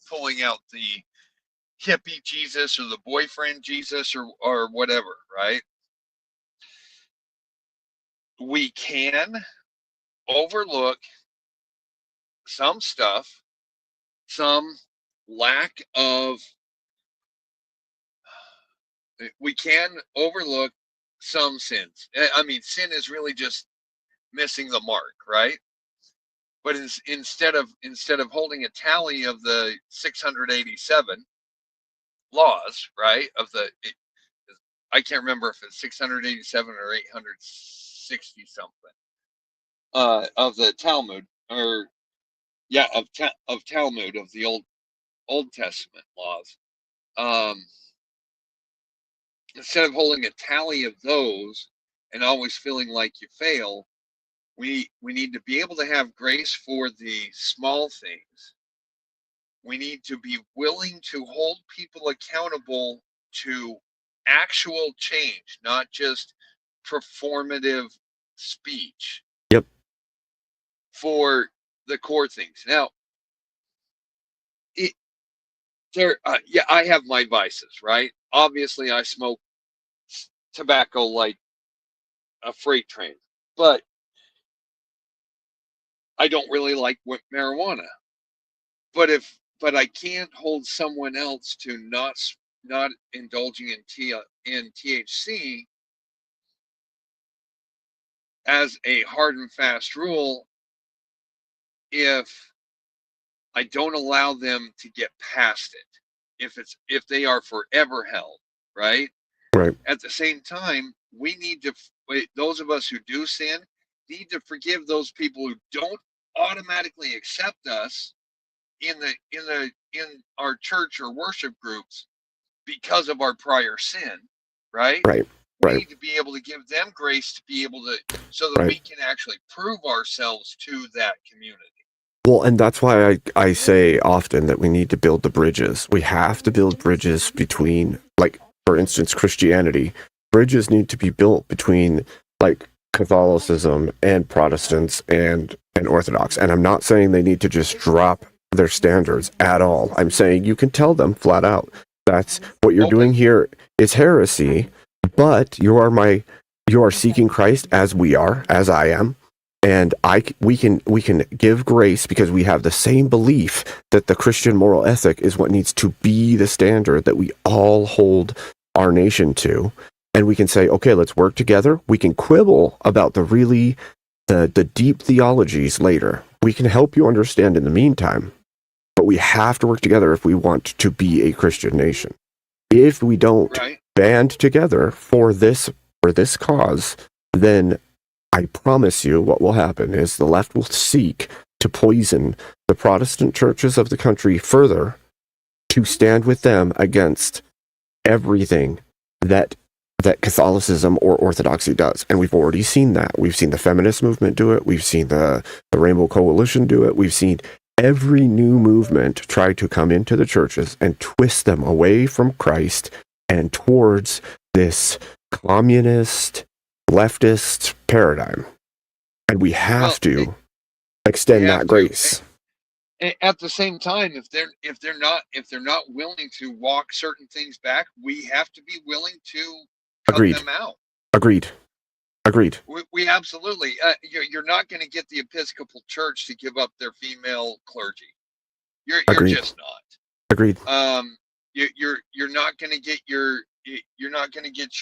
pulling out the hippie Jesus or the boyfriend Jesus or whatever, right? We can overlook some stuff, some lack of, we can overlook some sins. I mean, sin is really just missing the mark, right? But instead of holding a tally of the 687 laws, right? I can't remember if it's 687 or 860 something of the Talmud, or yeah, of Talmud, of the Old Testament laws. Um, Instead of holding a tally of those and always feeling like you fail, we need to be able to have grace for the small things. We need to be willing to hold people accountable to actual change, not just performative speech Yep. for the core things. Now, it, yeah, I have my vices, right? Obviously, I smoke tobacco like a freight train, but I don't really like marijuana. But I can't hold someone else to not indulging in THC as a hard and fast rule if I don't allow them to get past it. If they are forever held, right? Right. At the same time, we need to, those of us who do sin need to forgive those people who don't automatically accept us in our church or worship groups because of our prior sin, right? Right. We Right. need to be able to give them grace to be able to, so that Right. we can actually prove ourselves to that community. Well, and that's why I say often that we need to build the bridges. We have to build bridges between, like, for instance, Christianity. Bridges need to be built between, like, Catholicism and Protestants and Orthodox. And I'm not saying they need to just drop their standards at all. I'm saying you can tell them flat out, that's what you're doing here is heresy, but you are seeking Christ as we are, as I am. And we can give grace because we have the same belief that the Christian moral ethic is what needs to be the standard that we all hold our nation to. And we can say, okay, let's work together. We can quibble about the deep theologies later. We can help you understand in the meantime, but we have to work together if we want to be a Christian nation. If we don't band together for this cause, then I promise you what will happen is the left will seek to poison the Protestant churches of the country further to stand with them against everything that Catholicism or Orthodoxy does. And we've already seen that. We've seen the feminist movement do it. We've seen the Rainbow Coalition do it. We've seen every new movement try to come into the churches and twist them away from Christ and towards this communist leftist paradigm, and we have to extend that grace. At the same time, if they're not willing to walk certain things back, we have to be willing to cut them out. Agreed. We absolutely. You're not going to get the Episcopal Church to give up their female clergy. You're just not. Agreed. You're not going to get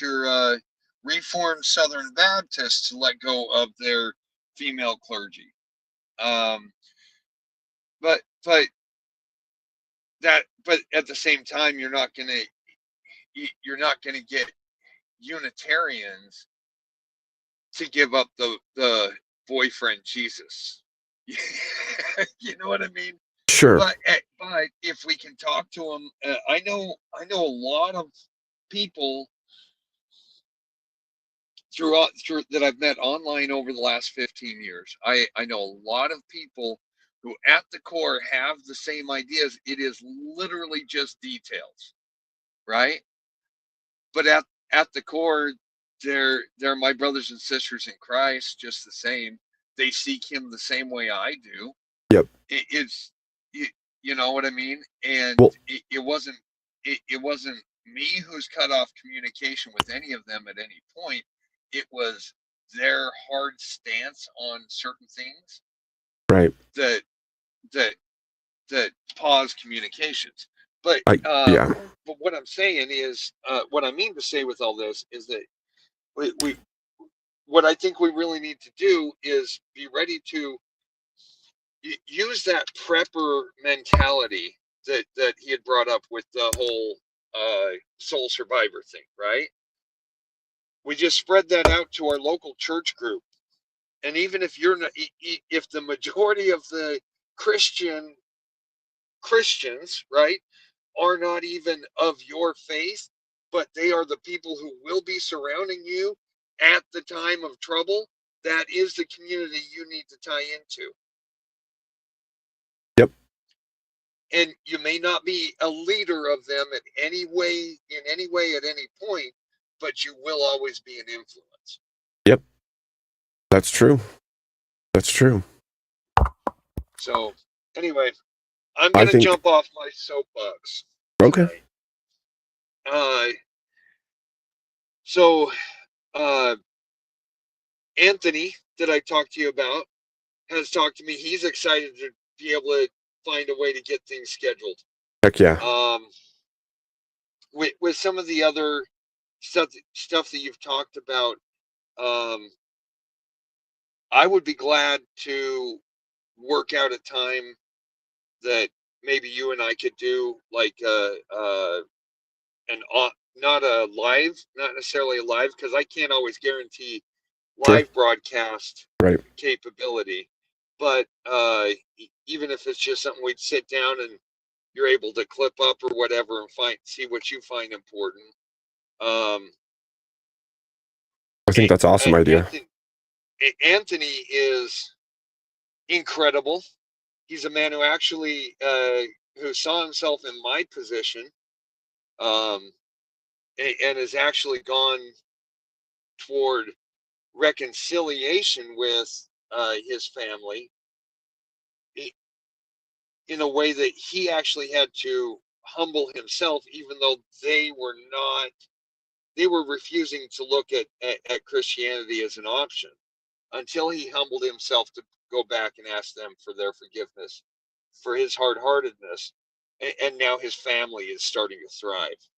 your Reformed Southern Baptists to let go of their female clergy. But at the same time, you're not going to get Unitarians to give up the boyfriend Jesus. You know what I mean? Sure. But if we can talk to them, I know a lot of people through that I've met online over the last 15 years. I know a lot of people who at the core have the same ideas. It is literally just details, right? But at the core, they're my brothers and sisters in Christ, just the same. They seek him the same way I do. Yep. You know what I mean? And it wasn't me who's cut off communication with any of them at any point. It was their hard stance on certain things, right? That pause communications. But But what I'm saying is, what I mean to say with all this is that we what I think we really need to do is be ready to use that prepper mentality that he had brought up with the whole soul survivor thing, right? We just spread that out to our local church group, and even if you're not, if the majority of the Christians, right, are not even of your faith, but they are the people who will be surrounding you at the time of trouble, that is the community you need to tie into. Yep. And you may not be a leader of them in any way at any point, but you will always be an influence. Yep. That's true. So anyway, I'm going to jump off my soapbox. Okay. So Anthony, that I talked to you about, has talked to me. He's excited to be able to find a way to get things scheduled. Heck yeah. With some of the other stuff that you've talked about, I would be glad to work out a time that maybe you and I could do, like not a live, not necessarily a live, because I can't always guarantee live broadcast Right. capability, but even if it's just something we'd sit down and you're able to clip up or whatever and see what you find important. I think that's an awesome idea. Anthony is incredible. He's a man who actually who saw himself in my position, and has actually gone toward reconciliation with his family in a way that he actually had to humble himself, even though they were refusing to look at Christianity as an option, until he humbled himself to go back and ask them for their forgiveness for his hard-heartedness, and now his family is starting to thrive.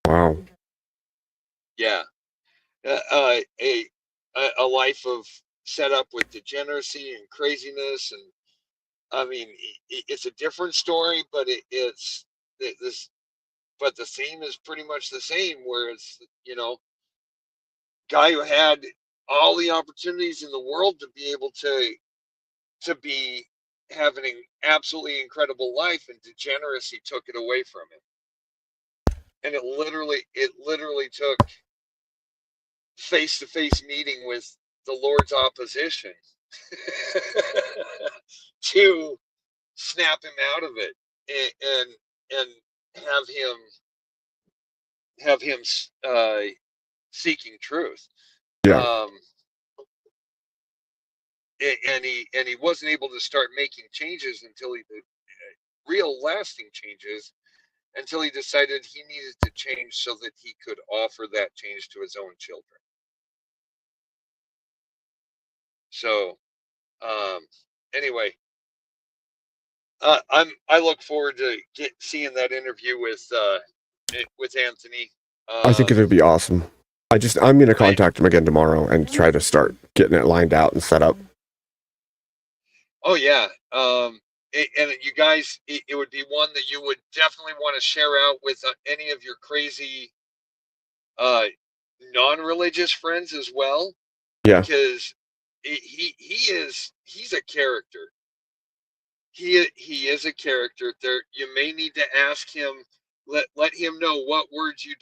Wow. Yeah. A life of set up with degeneracy and craziness, and I mean, it's a different story, but it's this. But the theme is pretty much the same, where it's, guy who had all the opportunities in the world to be able to be having an absolutely incredible life, and degeneracy took it away from him. And it literally took face-to-face meeting with the Lord's opposition to snap him out of it, and have him seeking truth. Yeah. And he wasn't able to start making changes until real lasting changes, until he decided he needed to change so that he could offer that change to his own children. So, anyway, I look forward to seeing that interview with Anthony. I think it'll be awesome. I'm going to contact him again tomorrow and try to start getting it lined out and set up. Oh yeah. And you guys, it would be one that you would definitely want to share out with any of your crazy non-religious friends as well. Yeah. Because he's a character. He is a character. There, you may need to ask him. Let him know what words you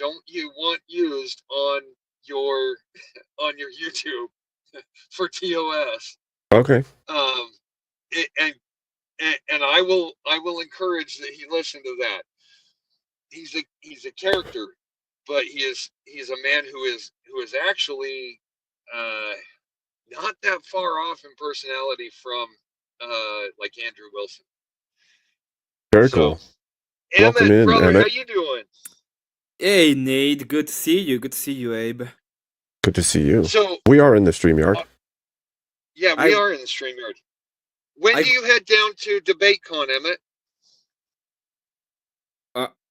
want used on your YouTube for TOS. Okay. And I will encourage that he listen to that. He's a character, but he's a man who is actually not that far off in personality from like Andrew Wilson. Very cool. Welcome Emmett, in, brother, Emmett. how you doing? Hey, Nate. Good to see you. Good to see you, Abe. Good to see you. So we are in the StreamYard. yeah, we are in the StreamYard. When do you head down to DebateCon, Emmett?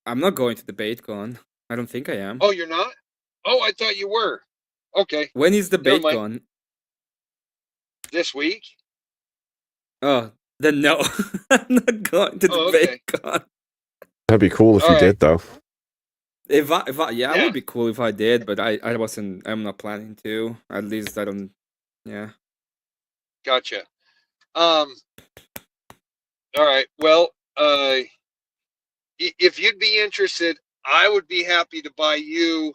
I'm not going to DebateCon. I don't think I am. Oh, you're not? Oh, I thought you were. Okay. When is DebateCon? This week? Oh, then no. I'm not going to DebateCon. That'd be cool if you did, though. If I, it would be cool if I did, but I'm not planning to. At least I don't, yeah. Gotcha. All right. Well, if you'd be interested, I would be happy to buy you.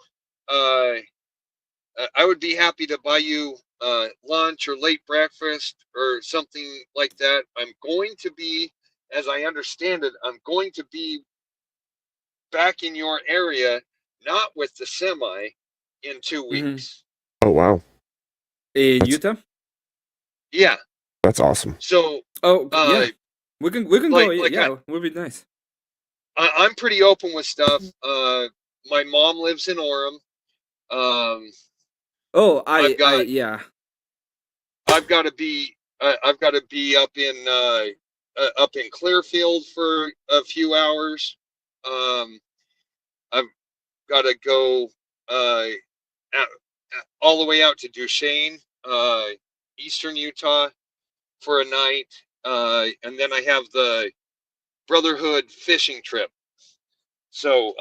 Lunch or late breakfast or something like that. I'm going to be, as I understand it, I'm going to be back in your area, not with the semi, in 2 weeks. Oh wow! In Utah? Yeah. That's awesome. So, yeah, we can go. Yeah, it would be nice. I'm pretty open with stuff. My mom lives in Orem. I've got to be I've got to be up in Clearfield for a few hours. I've got to go out, all the way out to Duchesne, eastern Utah, for a night, and then I have the Brotherhood fishing trip. So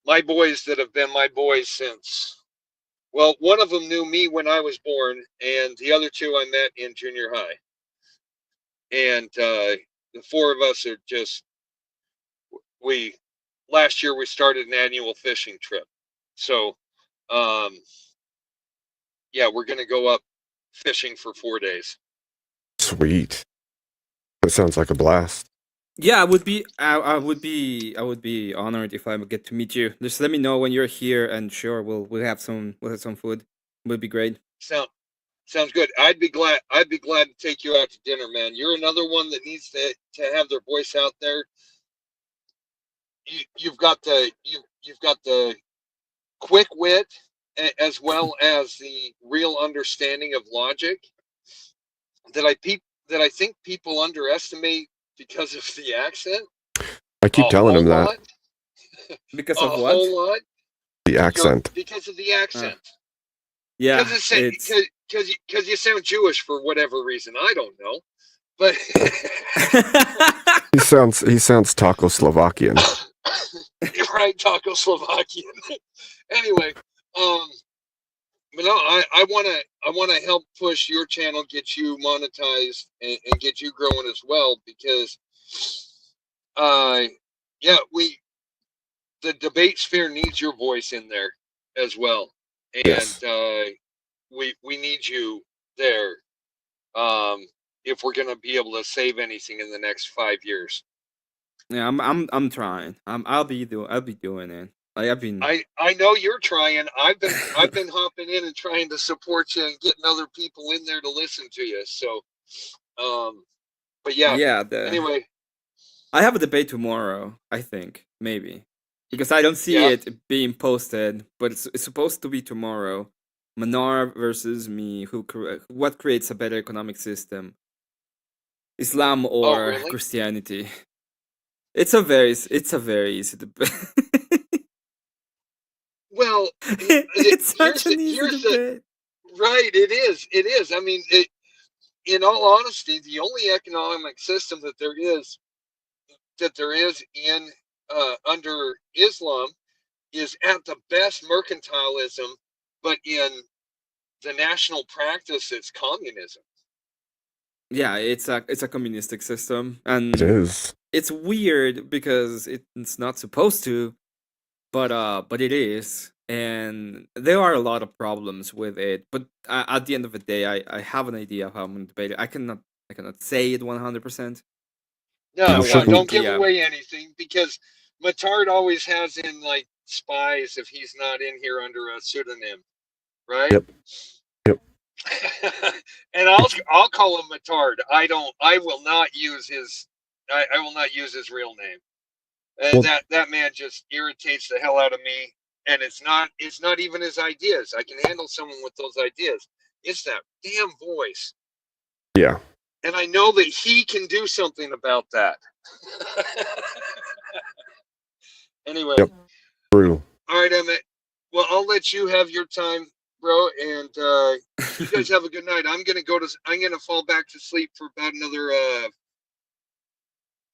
my boys that have been my boys since, well, one of them knew me when I was born, and the other two I met in junior high. And the four of us are just, last year we started an annual fishing trip. So yeah, we're gonna go up fishing for 4 days. Sweet. That sounds like a blast. Yeah, I would be honored if I would get to meet you. Just let me know when you're here, and sure, we'll have some food. Would be great. Sounds good. I'd be glad to take you out to dinner, man. You're another one that needs to have their voice out there. You've got the quick wit, as well as the real understanding of logic that I think people underestimate because of the accent. I keep telling him that. Because a of what? whole lot. The accent. Because of the accent. Yeah, because you sound Jewish for whatever reason. I don't know, but He sounds Taco-Slovakian. right, Taco-Slovakian. Anyway, but no, I want to help push your channel, get you monetized, and get you growing as well, because yeah, the debate sphere needs your voice in there as well, and Yes. we need you there if we're gonna be able to save anything in the next 5 years. Yeah, I'm trying. I'll be doing it. I've been. I know you're trying. I've been hopping in and trying to support you and getting other people in there to listen to you. So, but yeah. Yeah. Anyway, I have a debate tomorrow. I think maybe because I don't see it being posted, but it's supposed to be tomorrow. Manar versus me. What creates a better economic system? Islam or really? Christianity? It's a very easy debate. Well, it's such an easy debate. Right, it is. I mean, in all honesty, the only economic system that there is in under Islam is at the best mercantilism, but in the national practice, it's communism. Yeah, it's a communistic system, and It is. It's weird because it's not supposed to, but it is, and there are a lot of problems with it. But at the end of the day, I have an idea of how I'm going to debate it. I cannot say it 100%. No, shouldn't- don't give away anything, because Matard always has in like spies if he's not in here under a pseudonym, right? Yep. And I'll call him Matard. I will not use his real name. Well- That man just irritates the hell out of me. And it's not even his ideas. I can handle someone with those ideas. It's that damn voice. Yeah. And I know that he can do something about that. Anyway. Yep. True. All right, Emmett. Well, I'll let you have your time, bro, and you guys have a good night. I'm gonna fall back to sleep for about another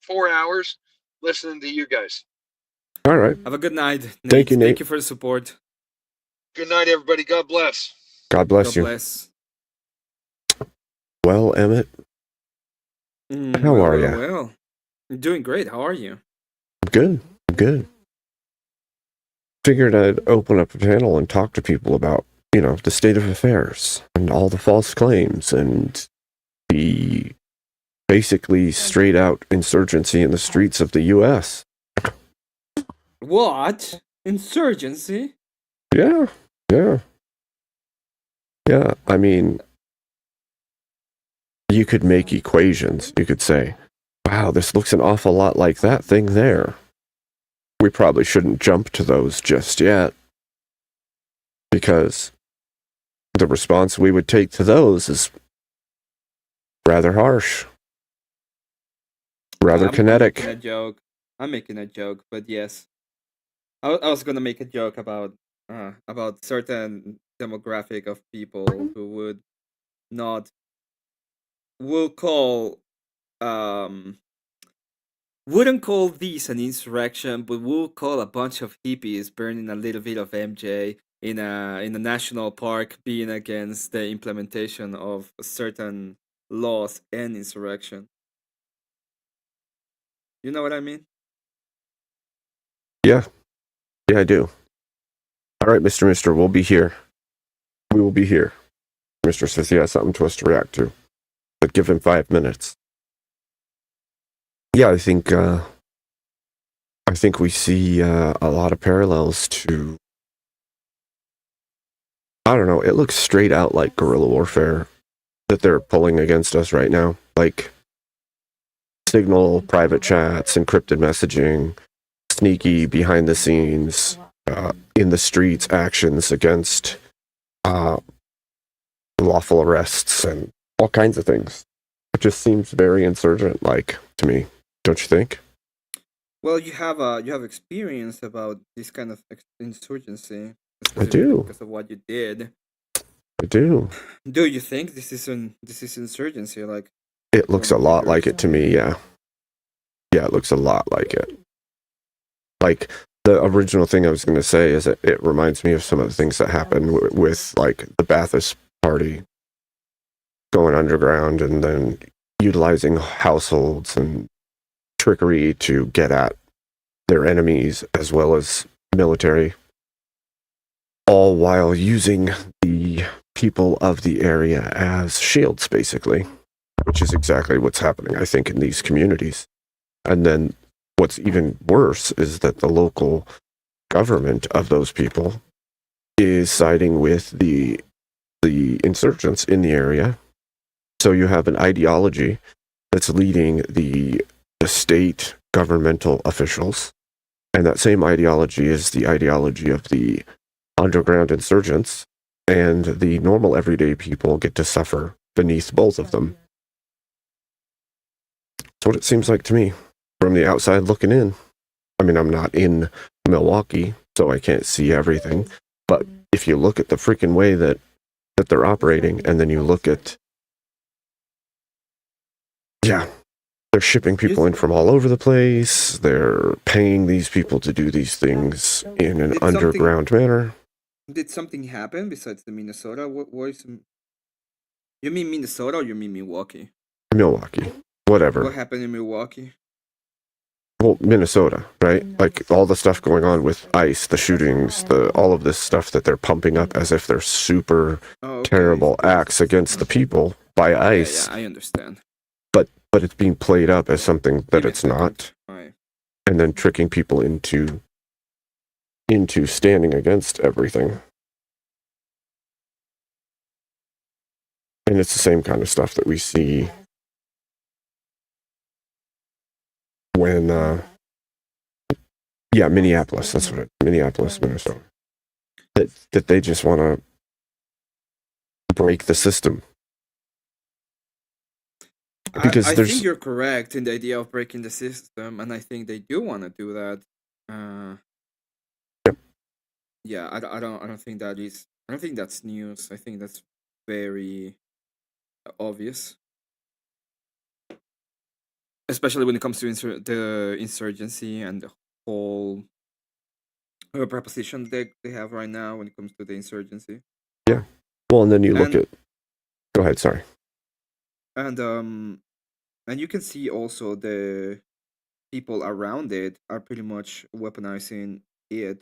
4 hours listening to you guys. All right. Have a good night, Nate. Thank you, Nate. Thank you for the support. Good night, everybody. God bless. God bless God you. bless. Well, Emmett, how are ya? Well, I'm doing great. How are you? I'm good. I'm good. Figured I'd open up a panel and talk to people about, the state of affairs and all the false claims and the basically straight out insurgency in the streets of the U.S. What? Insurgency? Yeah. I mean, you could make equations. You could say, wow, this looks an awful lot like that thing there. We probably shouldn't jump to those just yet, because the response we would take to those is rather harsh, rather I'm kinetic. making a joke. I'm making a joke, but yes, I was gonna make a joke about certain demographic of people who would not will call um wouldn't call this an insurrection, but will call a bunch of hippies burning a little bit of MJ in a national park being against the implementation of certain laws and insurrection. You know what I mean? Yeah, yeah, I do. All right, Mister, we'll be here. We will be here. Mister says he has something to us to react to, but give him 5 minutes. Yeah, I think we see a lot of parallels to. I don't know. It looks straight out like guerrilla warfare that they're pulling against us right now. Like signal, private chats, encrypted messaging, sneaky behind the scenes, in the streets actions against lawful arrests and all kinds of things. It just seems very insurgent like to me. Don't you think? Well, you have experience about this kind of insurgency, I specifically do. because of what you did. I do. Do you think this is insurgency? Like, It looks a from lot your like it to me, experience? yeah. Yeah, it looks a lot like it. Like the original thing I was going to say is that it reminds me of some of the things that happened with like the Ba'athist Party going underground and then utilizing households and trickery to get at their enemies as well as military, all while using the people of the area as shields, basically, which is exactly what's happening, I think, in these communities. And then what's even worse is that the local government of those people is siding with the insurgents in the area. So you have an ideology that's leading the state governmental officials, and that same ideology is the ideology of the underground insurgents, and the normal everyday people get to suffer beneath both of them. That's what it seems like to me from the outside looking in. I mean, I'm not in Milwaukee, so I can't see everything, but if you look at the freaking way that they're operating, and then you look at, yeah, they're shipping people in from all over the place. They're paying these people to do these things in an underground manner. Did something happen besides the Minnesota? What is? You mean Minnesota or you mean Milwaukee? Milwaukee, whatever. What happened in Milwaukee? Well, Minnesota, right? Like all the stuff going on with ICE, the shootings, all of this stuff that they're pumping up as if they're super terrible acts against the people by ICE. Yeah, I understand. But it's being played up as something that Even it's not, right. and then tricking people into standing against everything. And it's the same kind of stuff that we see when, Minneapolis. That's what Minneapolis, Minnesota. That they just want to break the system. Because I think you're correct in the idea of breaking the system, and I think they do want to do that. Yeah, I don't think that is. I don't think that's news. I think that's very obvious, especially when it comes to the insurgency and the whole proposition they have right now when it comes to the insurgency. Yeah. Well, and then you look at. Go ahead. Sorry. And you can see also the people around it are pretty much weaponizing it.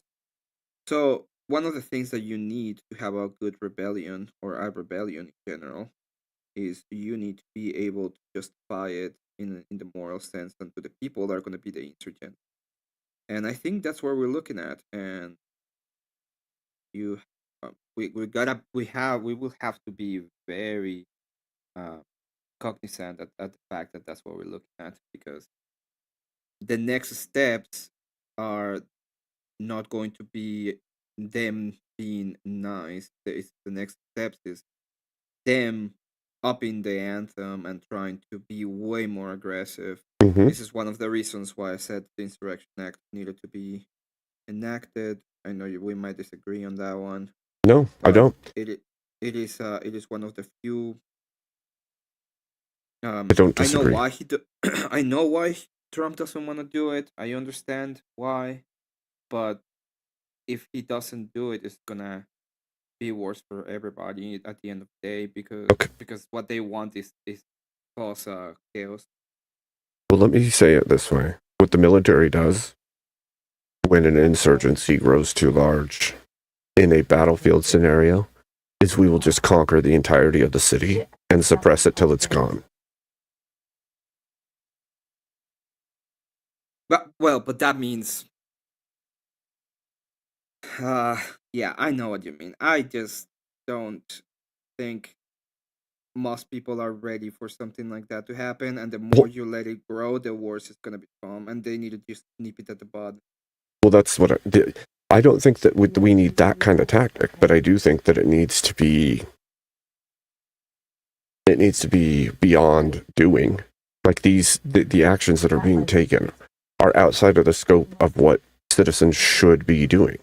So one of the things that you need to have a good rebellion or a rebellion in general is you need to be able to justify it in the moral sense and to the people that are going to be the insurgent. And I think that's where we're looking at. And you, we will have to be very cognizant at the fact that that's what we're looking at, because the next steps are not going to be them being nice. The next steps is them upping the anthem and trying to be way more aggressive. Hmm. This is one of the reasons why I said the Insurrection Act needed to be enacted. I know we might disagree on that one. No, I don't. It is one of the few. I don't I know disagree. why I know why Trump doesn't want to do it. I understand why, but if he doesn't do it, it's gonna be worse for everybody at the end of the day Okay. because what they want is cause chaos. Well, let me say it this way. What the military does when an insurgency grows too large in a battlefield scenario is we will just conquer the entirety of the city and suppress it till it's gone. But that means, yeah, I know what you mean. I just don't think most people are ready for something like that to happen, and the more you let it grow, the worse it's gonna become, and they need to just nip it at the bud. Well, that's what I don't think that we need that kind of tactic, but I do think that it needs to be beyond doing. Like the actions that are being taken are outside of the scope of what citizens should be doing.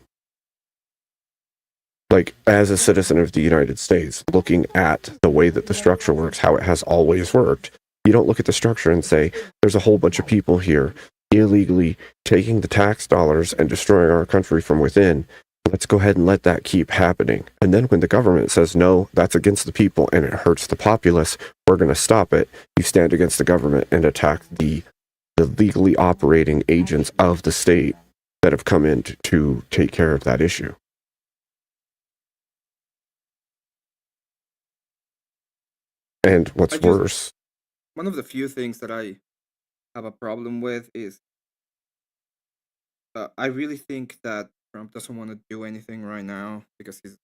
Like, as a citizen of the United States, looking at the way that the structure works, how it has always worked, you don't look at the structure and say, there's a whole bunch of people here illegally taking the tax dollars and destroying our country from within. Let's go ahead and let that keep happening. And then when the government says, no, that's against the people and it hurts the populace, we're going to stop it, you stand against the government and attack the legally operating agents of the state that have come in to take care of that issue. And what's worse, one of the few things that I have a problem with is I really think that Trump doesn't want to do anything right now because he's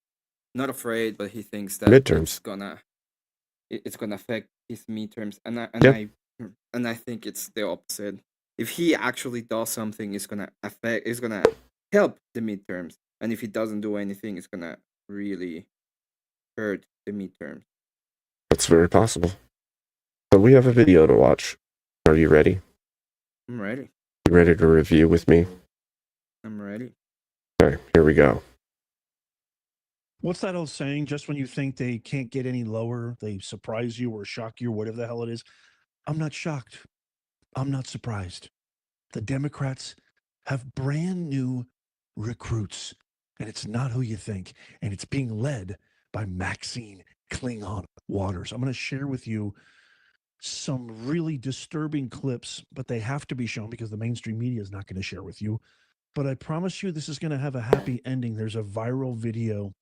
not afraid, but he thinks that midterms. it's gonna affect his midterms, Yep. I think it's the opposite. If he actually does something, it's gonna help the midterms, and if he doesn't do anything, it's gonna really hurt the midterms. That's very possible. But we have a video to watch. Are you ready? I'm ready. You ready to review with me? I'm ready. Okay, here we go. What's that old saying? Just when you think they can't get any lower, they surprise you or shock you, or whatever the hell it is. I'm not shocked. I'm not surprised. The Democrats have brand new recruits, and it's not who you think. And it's being led by Maxine Klingon Waters. I'm going to share with you some really disturbing clips, but they have to be shown because the mainstream media is not going to share with you. But I promise you this is going to have a happy ending. There's a viral video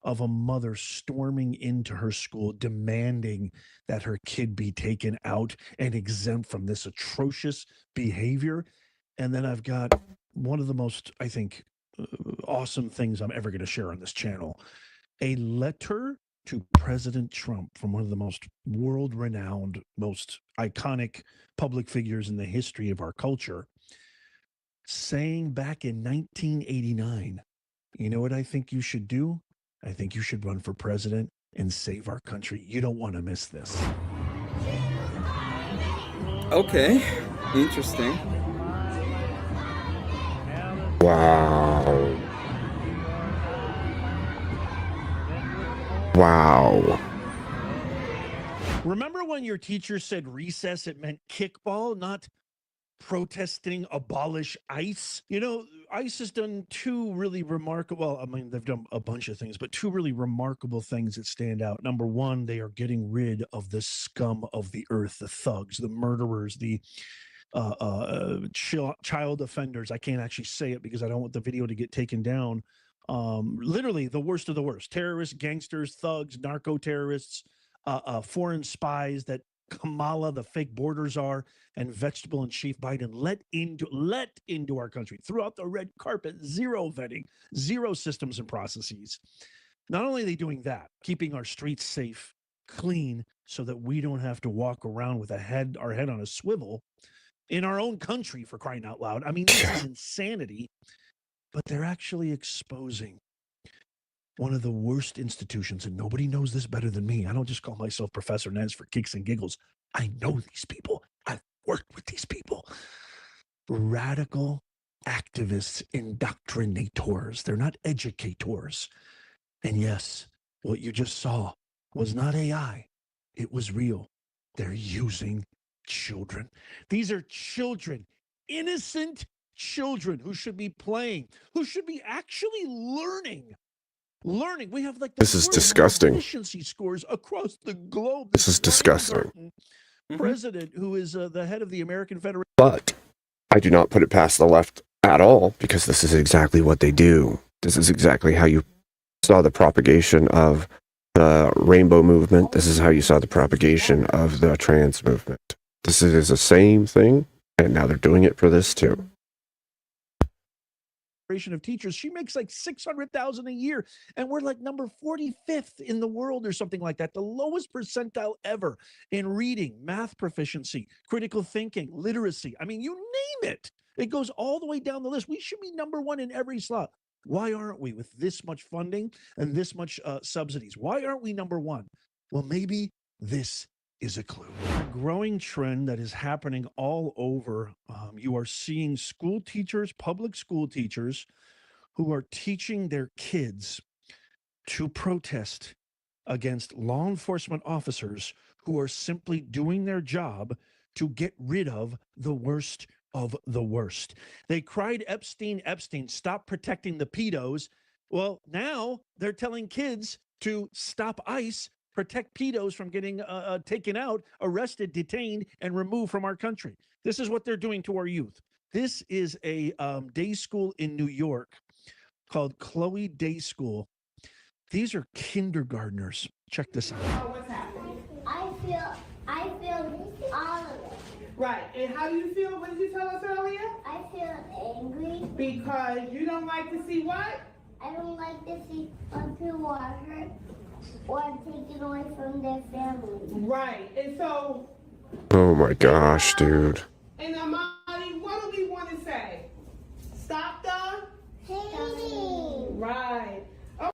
of a mother storming into her school demanding that her kid be taken out and exempt from this atrocious behavior. And then I've got one of the most, I think, awesome things I'm ever going to share on this channel. A letter to President Trump from one of the most world-renowned, most iconic public figures in the history of our culture, saying back in 1989, you know what I think you should do? I think you should run for president and save our country. You don't want to miss this. Okay, interesting. Wow. Wow. Remember when your teacher said recess, it meant kickball, not protesting abolish ICE? You know, ICE has done two really remarkable, well, I mean, they've done a bunch of things, but two really remarkable things that stand out. Number one, they are getting rid of the scum of the earth, the thugs, the murderers, the child offenders. I can't actually say it because I don't want the video to get taken down. Literally the worst of the worst: terrorists, gangsters, thugs, narco terrorists, foreign spies that Kamala, the fake borders are, and Vegetable and Chief Biden let into our country throughout the red carpet. Zero vetting, zero systems and processes. Not only are they doing that, keeping our streets safe, clean, so that we don't have to walk around with our head on a swivel in our own country, for crying out loud. I mean, this is insanity. But they're actually exposing one of the worst institutions, and nobody knows this better than me. I don't just call myself Professor Nez for kicks and giggles. I know these people. I've worked with these people. Radical activists, indoctrinators. They're not educators. And yes, what you just saw was not AI. It was real. They're using children. These are children, innocent children who should be playing, who should be actually learning. We have like the This is worst disgusting. efficiency scores across the globe. This is disgusting. Mhm. President, who is the head of the American Federation. But I do not put it past the left at all, because this is exactly what they do. This is exactly how you saw the propagation of the rainbow movement. This is how you saw the propagation of the trans movement. This is the same thing, and now they're doing it for this too. Of teachers, she makes like $600,000 a year, and we're like number 45th in the world or something like that, the lowest percentile ever in reading, math proficiency, critical thinking, literacy. I mean, you name it. It goes all the way down the list. We should be number one in every slot. Why aren't we, with this much funding and this much subsidies? Why aren't we number one? Well, maybe this is a clue. A growing trend that is happening all over. You are seeing school teachers, public school teachers, who are teaching their kids to protest against law enforcement officers who are simply doing their job to get rid of the worst of the worst. They cried, Epstein, stop protecting the pedos. Well, now they're telling kids to stop ICE, protect pedos from getting taken out, arrested, detained, and removed from our country. This is what they're doing to our youth. This is a day school in New York called Chloe Day School. These are kindergartners. Check this out. What's happening? I feel all of it. Right. And how do you feel? What did you tell us earlier? I feel angry. Because you don't like to see what? I don't like to see people are hurt or taken away from their family. Right. And so, Oh my gosh, dude. and Amadi, what do we want to say? Stop the Hating. right.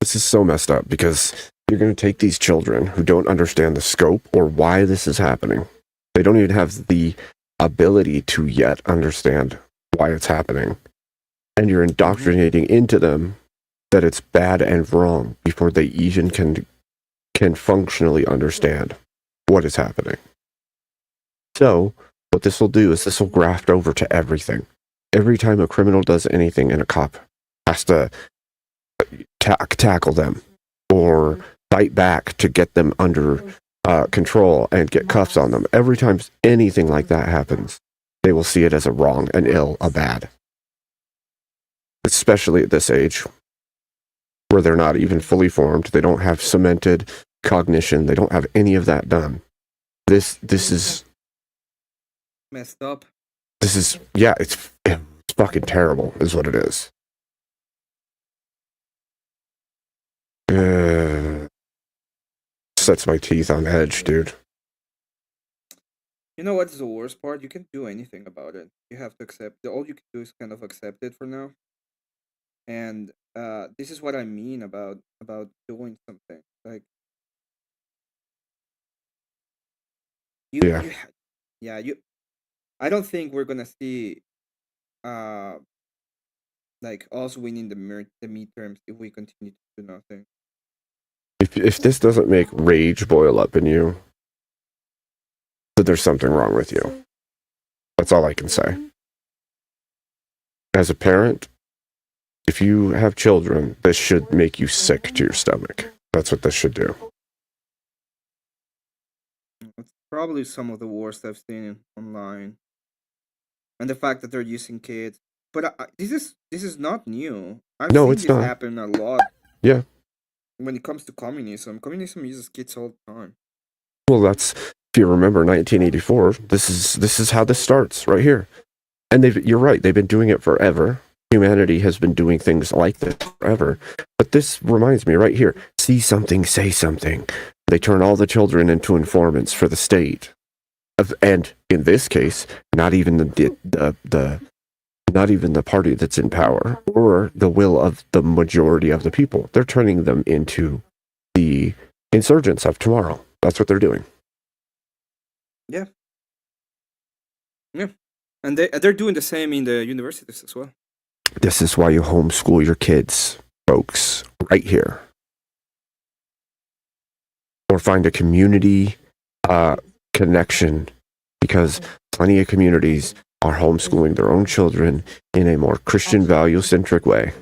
This is so messed up, because you're going to take these children who don't understand the scope or why this is happening. They don't even have the ability to yet understand why it's happening. And you're indoctrinating into them that it's bad and wrong before they even can functionally understand what is happening. So, what this will do is this will graft over to everything. Every time a criminal does anything and a cop has to tackle them or fight back to get them under control and get cuffs on them. Every time anything like that happens, they will see it as a wrong, an ill, a bad. Especially at this age, where they're not even fully formed. They don't have cemented cognition. They don't have any of that done. This is Messed up. it's fucking terrible, is what it is. Sets my teeth on edge, dude. You know what's the worst part? You can't do anything about it. You have to accept. All you can do is kind of accept it for now. And this is what I mean about doing something. Like you, Yeah. you. I don't think we're gonna see like us winning the midterms if we continue to do nothing. If this doesn't make rage boil up in you, then there's something wrong with you. That's all I can say. As a parent, if you have children, this should make you sick to your stomach. That's what this should do. It's probably some of the worst I've seen online, and the fact that they're using kids. But this is not new. I've No, seen it's this not. happen a lot. Yeah. When it comes to communism uses kids all the time. Well, that's, if you remember 1984, this is how this starts right here. And you're right, they've been doing it forever. Humanity has been doing things like this forever. But this reminds me right here, see something, say something. They turn all the children into informants for the state. And in this case, not even the not even the party that's in power or the will of the majority of the people. They're turning them into the insurgents of tomorrow. That's what they're doing. Yeah. And they're doing the same in the universities as well. This is why you homeschool your kids, folks, right here. Or find a community connection, because plenty of communities are homeschooling their own children in a more Christian value-centric way.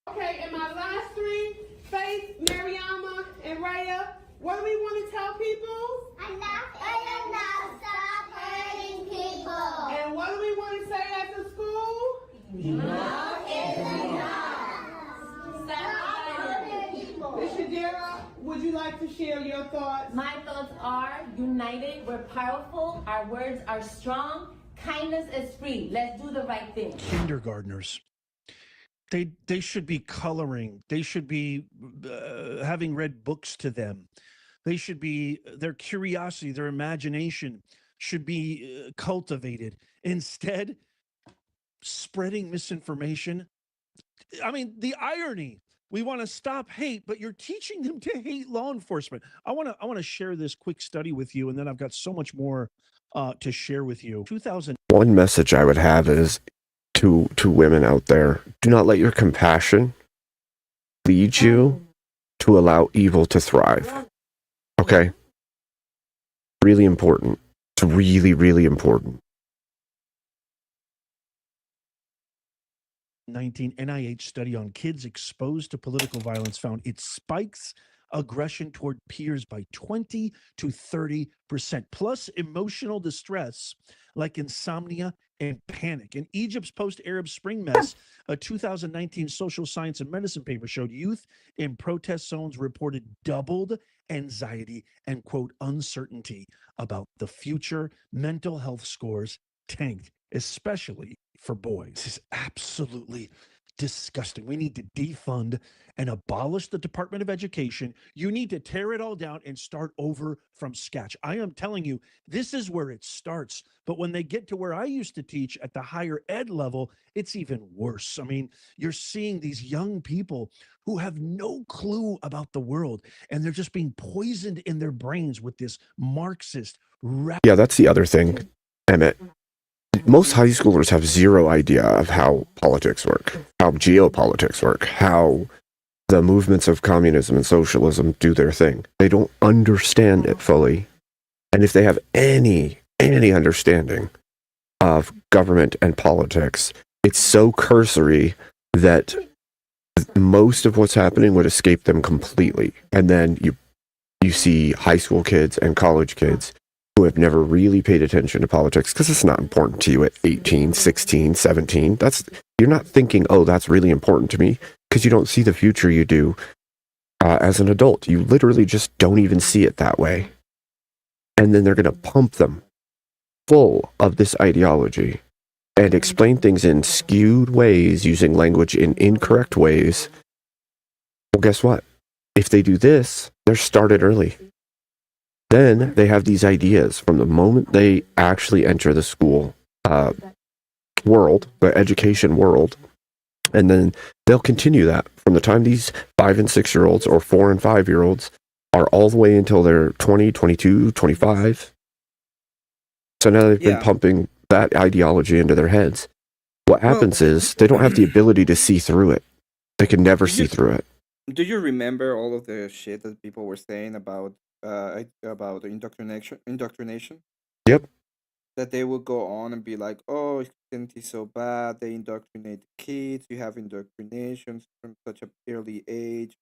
Okay, and my last three, Faith, Mariama, and Raya, what do we want to tell people? Enough is enough. Stop hurting people. And what do we want to say at the school? Enough is enough. Stop hurting people. Ms. Shadira, would you like to share your thoughts? My thoughts are united, we're powerful, our words are strong, kindness is free. Let's do the right thing. Kindergartners. They should be coloring. They should be having read books to them. They should be, their curiosity, their imagination should be cultivated. Instead, spreading misinformation. I mean, the irony. We want to stop hate, but you're teaching them to hate law enforcement. I want to share this quick study with you, and then I've got so much more to share with you. 2000. One message I would have is to women out there: do not let your compassion lead you to allow evil to thrive. Okay? Really important. It's really, really important. 19 NIH study on kids exposed to political violence found it spikes aggression toward peers by 20 to 30%, plus emotional distress like insomnia and panic. In Egypt's post-Arab Spring mess, a 2019 social science and medicine paper showed youth in protest zones reported doubled anxiety and, quote, uncertainty about the future. Mental health scores tanked, especially for boys. This is absolutely disgusting. We need to defund and abolish the Department of Education. You need to tear it all down and start over from scratch. I am telling you, this is where it starts. But when they get to where I used to teach at the higher ed level, it's even worse. I mean, you're seeing these young people who have no clue about the world, and they're just being poisoned in their brains with this Marxist. Yeah, that's the other thing, Emmett. Most high schoolers have zero idea of how politics work, how geopolitics work, how the movements of communism and socialism do their thing. They don't understand it fully. And if they have any understanding of government and politics, it's so cursory that most of what's happening would escape them completely. And then you see high school kids and college kids who have never really paid attention to politics because it's not important to you at 18, 16, 17. You're not thinking, oh, that's really important to me, because you don't see the future you do as an adult. You literally just don't even see it that way. And then they're going to pump them full of this ideology and explain things in skewed ways, using language in incorrect ways. Well, guess what? If they do this, they're started early. Then they have these ideas from the moment they actually enter the school world, the education world, and then they'll continue that from the time these 5 and 6 year olds or 4 and 5 year olds are all the way until they're 20, 22, 25. So now they've been pumping that ideology into their heads. What happens is they don't have the ability to see through it. They can never see through it. Do you remember all of the shit that people were saying about indoctrination? Yep. That they will go on and be like, oh, Christianity is so bad, they indoctrinate the kids, you have indoctrinations from such an early age,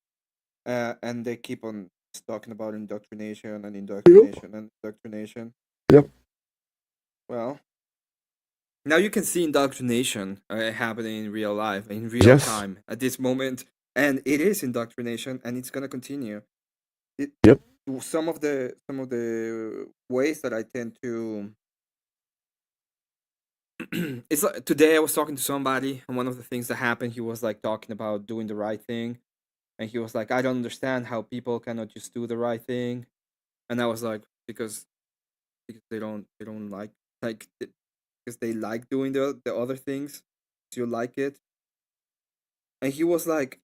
and they keep on talking about indoctrination and indoctrination and indoctrination. Yep. Well, now you can see indoctrination happening in real life, in real time, at this moment, and it is indoctrination, and it's gonna continue. Yep. Some of the ways that I tend to it's like today I was talking to somebody, and one of the things that happened, he was like talking about doing the right thing, and he was like, I don't understand how people cannot just do the right thing, and I was like, because they don't like because they like doing the other things. So you like it. And he was like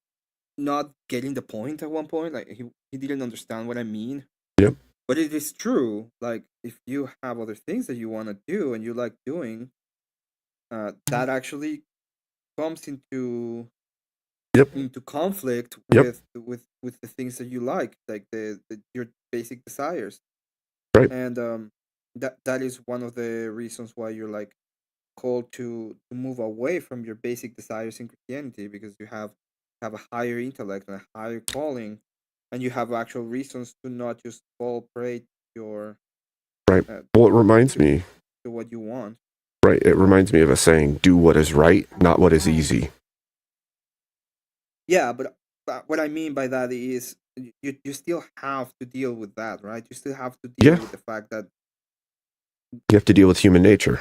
not getting the point at one point. Like he didn't understand what I mean. Yep. But it is true. Like if you have other things that you want to do and you like doing, that actually comes into Yep. conflict Yep. with the things that you like your basic desires. Right. And that is one of the reasons why you're like called to move away from your basic desires in Christianity, because you have a higher intellect and a higher calling, and you have actual reasons to not just fall prey to your Right. Well, it reminds to, me. to what you want. Right. It reminds me of a saying: "Do what is right, not what is easy." Yeah, but what I mean by that is you still have to deal with that, right? You still have to deal Yeah. with the fact that You have to deal with human nature.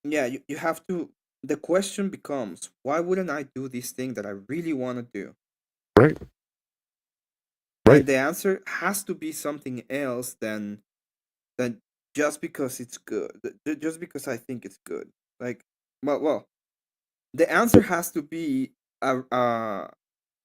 yeah, you have to. The question becomes, why wouldn't I do this thing that I really want to do? Right. Right. And the answer has to be something else than just because it's good, just because I think it's good. Like, well, the answer has to be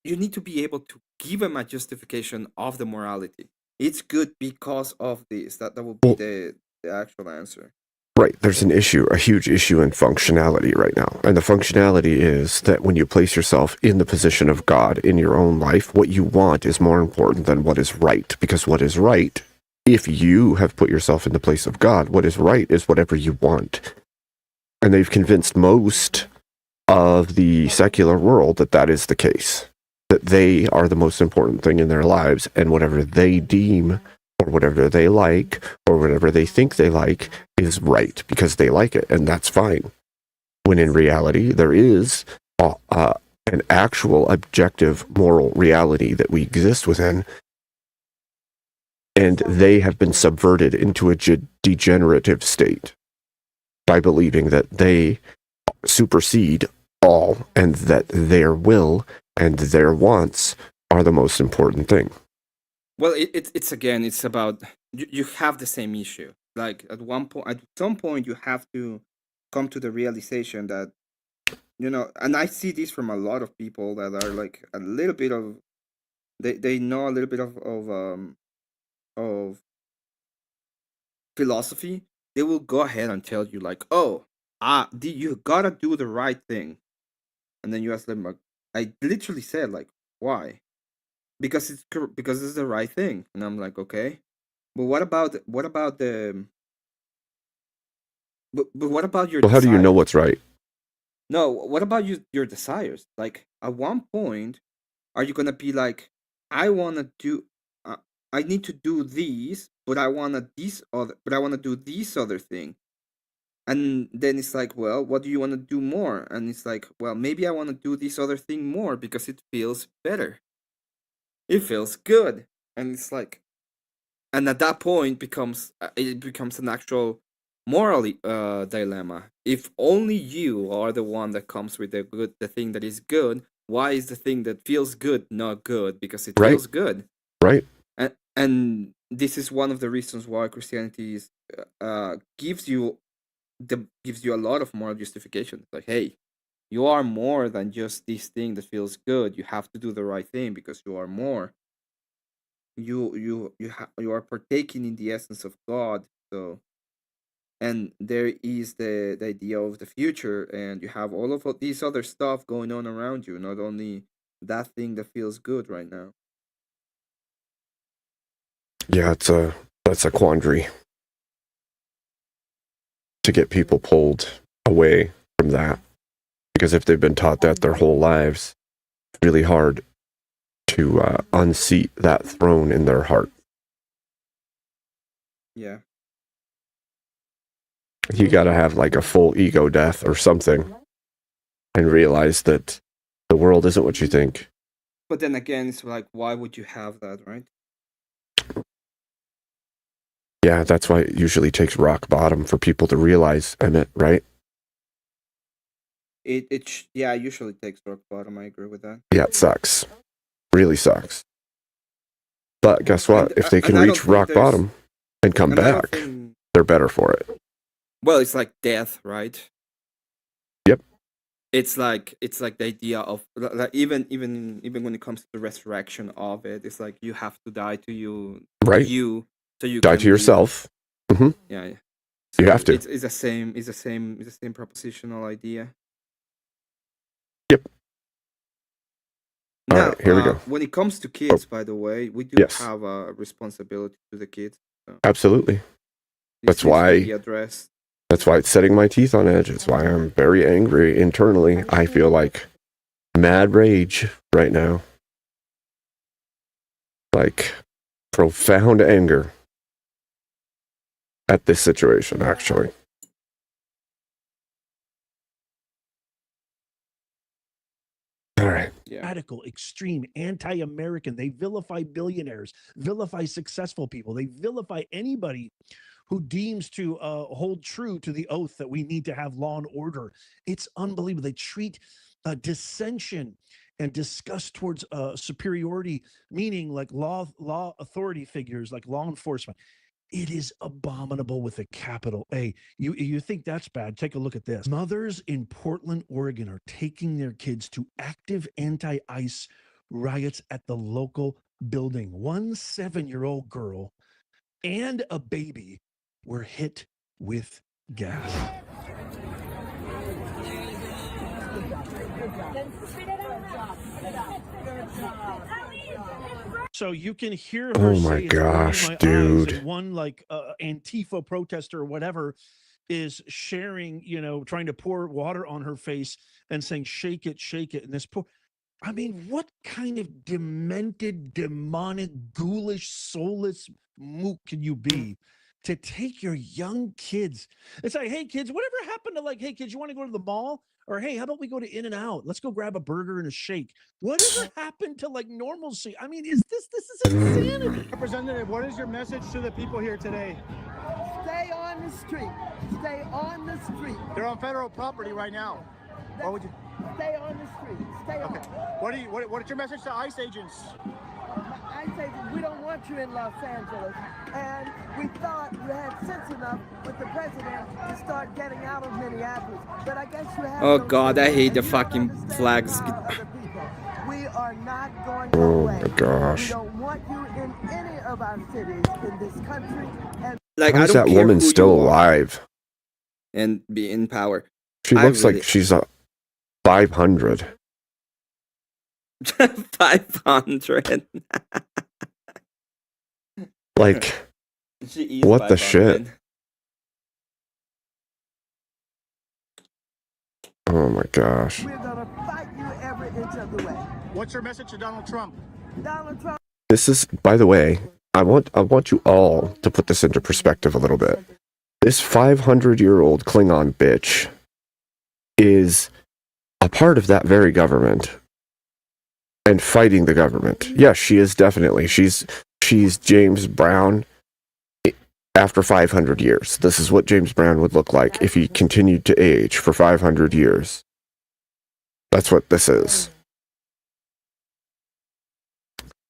you need to be able to give them a justification of the morality. It's good because of this. That will be Well, the actual answer. Right. There's an issue, a huge issue in functionality right now. And the functionality is that when you place yourself in the position of God in your own life, what you want is more important than what is right. Because what is right, if you have put yourself in the place of God, what is right is whatever you want. And they've convinced most of the secular world that that is the case, that they are the most important thing in their lives, and whatever they deem or whatever they like or whatever they think they like is right because they like it, and that's fine. When in reality, there is an actual objective moral reality that we exist within, and they have been subverted into a degenerative state by believing that they supersede all and that their will and their wants are the most important thing. Well, it's again, it's about you have the same issue. Like at some point, you have to come to the realization that and I see this from a lot of people that are like a little bit of they know a little bit of philosophy. They will go ahead and tell you like, oh, you gotta do the right thing, and then you ask them like, I literally said like, why? Because it's the right thing, and I'm like, okay, but what about the but what about your Well, how do you know desires? what's right? No, what about your desires? Like at one point, are you gonna be like, I wanna do, I need to do these, but I wanna do this other thing, and then it's like, well, what do you wanna do more? And it's like, well, maybe I wanna do this other thing more because it feels better. It feels good, and it's like, and at that point it becomes an actual moral dilemma. If only you are the one that comes with the thing that is good, why is the thing that feels good not good? Because it Right. feels good. Right. And this is one of the reasons why Christianity gives you a lot of moral justification. Like, hey, you are more than just this thing that feels good. You have to do the right thing because you are more. You are partaking in the essence of God. So, and there is the idea of the future, and you have all of these other stuff going on around you, not only that thing that feels good right now. Yeah, that's a quandary to get people pulled away from that, because if they've been taught that their whole lives, it's really hard to unseat that throne in their heart. Yeah. You got to have like a full ego death or something and realize that the world isn't what you think. But then again, it's like, why would you have that, right? Yeah, that's why it usually takes rock bottom for people to realize, Emmett, right? It usually takes rock bottom. I agree with that. Yeah, it sucks. Really sucks. But guess what? And- If they can and I don't reach think rock there's- bottom and come And I don't back, think they're better for it. Well, it's like death, right? Yep. It's like the idea of like even when it comes to the resurrection of it, it's like you have to die to you, Right. so you Die can to yourself. Hmm. Yeah, yeah. You have to. It's the same propositional idea. Yep. All Now, right, here we go. when it comes to kids, by the way, we do Yes. have a responsibility to the kids. So Absolutely. this That's needs to why. be addressed. That's why it's setting my teeth on edge. It's why I'm very angry internally. I feel like mad rage right now. Like profound anger at this situation, actually. All right. Yeah. Radical, extreme, anti-American. They vilify billionaires, vilify successful people. They vilify anybody who deems to hold true to the oath that we need to have law and order. It's unbelievable. They treat dissension and disgust towards superiority, meaning like law authority figures, like law enforcement. It is abominable with a capital A. You think that's bad? Take a look at this. Mothers in Portland, Oregon are taking their kids to active anti-ICE riots at the local building. One 7-year-old girl and a baby were hit with gas. So you can hear her Oh say, my "It's burning gosh, my eyes," dude. and one like Antifa protester or whatever is sharing, trying to pour water on her face and saying, shake it, and this poor. I mean, what kind of demented, demonic, ghoulish, soulless mook can you be to take your young kids? It's like, hey kids, whatever happened to like, hey kids, you want to go to the mall? Or hey, how about we go to In-N-Out? Let's go grab a burger and a shake. Whatever happened to like normalcy? I mean, this is insanity. Representative, what is your message to the people here today? Stay on the street. Stay on the street. They're on federal property right now. What would you? Stay on the street. Stay Okay. on. What's your message to ICE agents? I say we don't want you in Los Angeles, and we thought you had sense enough with the president to start getting out of Minneapolis. But I guess you have. Oh no God, I sense. hate the You don't fucking understand flags. the other people. We are not going Oh away. my gosh. We don't want you in any of our cities in this country. And Like, How I is don't that care woman who still you are alive? and be in power. She I looks really- like she's 500. 500. Like, She is what the shit? 500. Oh my gosh. we're gonna fight you every inch of the way. What's your message to Donald Trump? Donald Trump. This is, by the way, I want you all to put this into perspective a little bit. This 500-year-old Klingon bitch is a part of that very government and fighting the government. Yes, she is definitely. She's James Brown after 500 years. This is what James Brown would look like if he continued to age for 500 years. That's what this is.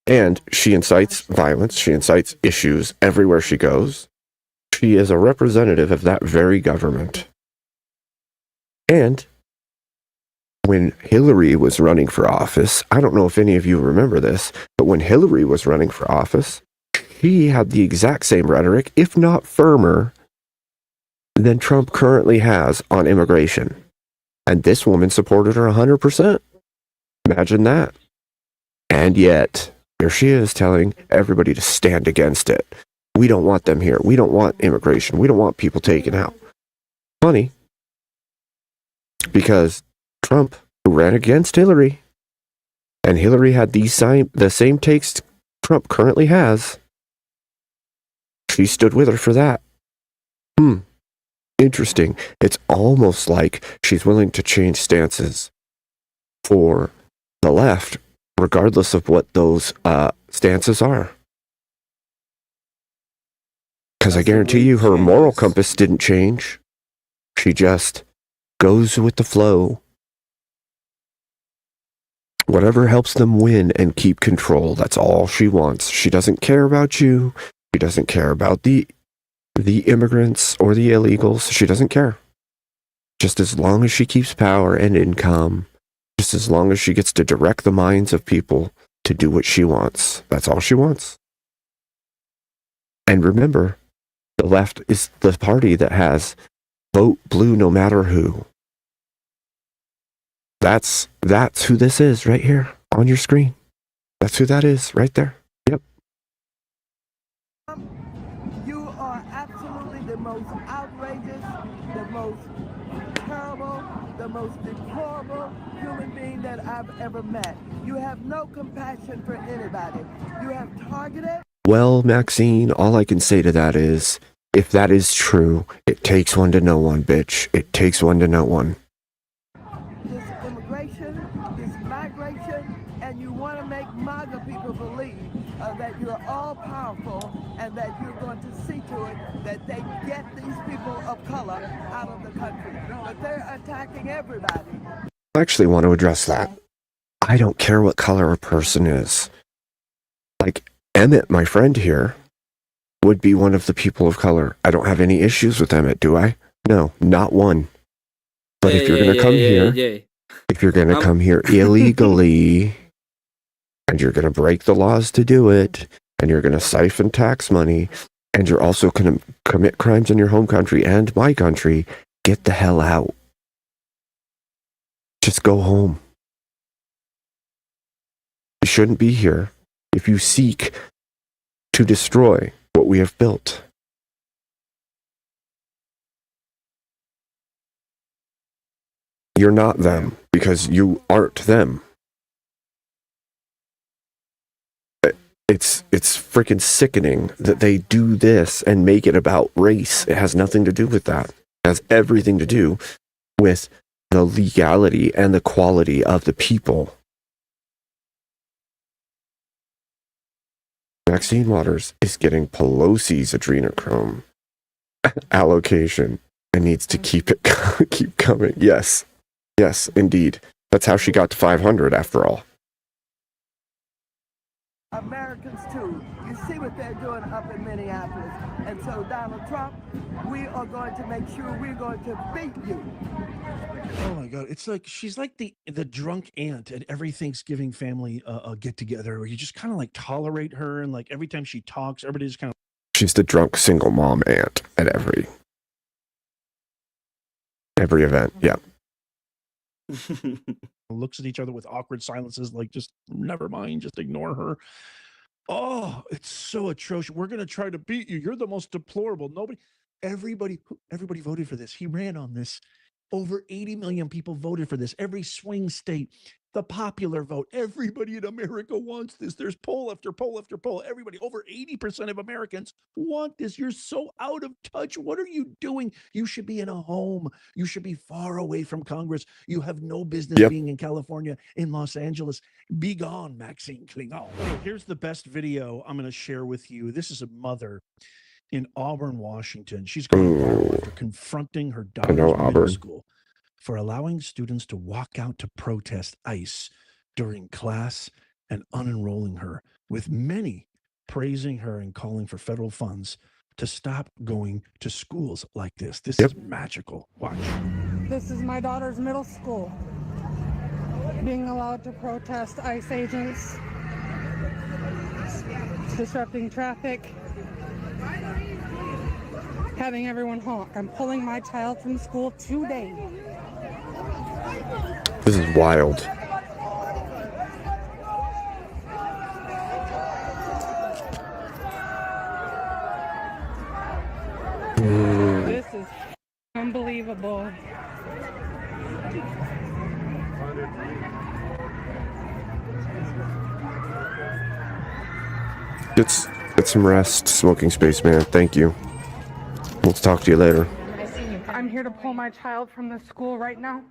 And she incites violence. She incites issues everywhere she goes. She is a representative of that very government. And when Hillary was running for office, I don't know if any of you remember this, but when Hillary was running for office, she had the exact same rhetoric, if not firmer, than Trump currently has on immigration. And this woman supported her 100%. Imagine that. And yet, here she is telling everybody to stand against it. We don't want them here. We don't want immigration. We don't want people taken out. Funny. Because Trump ran against Hillary, and Hillary had the same takes Trump currently has. She stood with her for that. Interesting. It's almost like she's willing to change stances for the left, regardless of what those stances are. Because I That's the guarantee way you it her moral changes. compass didn't change. She just goes with the flow. Whatever helps them win and keep control, that's all she wants. She doesn't care about you. She doesn't care about the the immigrants or the illegals. She doesn't care. Just as long as she keeps power and income, just as long as she gets to direct the minds of people to do what she wants. That's all she wants. And remember, the left is the party that has vote blue no matter who. That's who this is right here on your screen. That's who that is right there. Yep. You are absolutely the most outrageous, the most terrible, the most deplorable human being that I've ever met. You have no compassion for anybody. You have targeted. Well, Maxine, all I can say to that is, if that is true, it takes one to know one, bitch. It takes one to know one. This immigration, this migration, and you want to make MAGA people believe that you're all powerful and that you're going to see to it that they get these people of color out of the country. But they're attacking everybody. I actually want to address that. I don't care what color a person is. Like Emmett, my friend here, would be one of the people of color. I don't have any issues with Emmett, do I? No, not one. But if you're going to come here, if you're going to come here illegally, and you're going to break the laws to do it, and you're going to siphon tax money, and you're also going to commit crimes in your home country and my country, get the hell out. Just go home. You shouldn't be here if you seek to destroy what we have built. You're not them because you aren't them. It's freaking sickening that they do this and make it about race. It has nothing to do with that. It has everything to do with the legality and the quality of the people. Maxine Waters is getting Pelosi's adrenochrome allocation and needs to keep coming. Yes, indeed. That's how she got to 500 after all. Americans too. You see what they're doing up in Minneapolis. And so Donald Trump, we are going to make sure we're going to beat you. Oh my God. It's like she's like the drunk aunt at every Thanksgiving family get together where you just kind of like tolerate her, and like every time she talks, everybody just kind of. She's the drunk single mom aunt at every event. Yeah. Looks at each other with awkward silences, like just never mind, just ignore her. Oh, it's so atrocious. We're gonna try to beat you. You're the most deplorable. Everybody voted for this. He ran on this. Over 80 million people voted for this. Every swing state, the popular vote. Everybody in America wants this. There's poll after poll after poll. Everybody, over 80% of Americans want this. You're so out of touch. What are you doing? You should be in a home. You should be far away from Congress. You have no business being in California, in Los Angeles. Be gone, Maxine Klingon. Okay, here's the best video I'm going to share with you. This is a mother in Auburn, Washington. She's going for confronting her daughter's middle school for allowing students to walk out to protest ICE during class and unenrolling her, with many praising her and calling for federal funds to stop going to schools like this. This is magical. Watch. This is my daughter's middle school being allowed to protest ICE agents disrupting traffic, having everyone honk. I'm pulling my child from school today. This is wild. This is unbelievable. Get some rest, Smoking Spaceman. Thank you. We'll talk to you later. I'm here to pull my child from the school right now.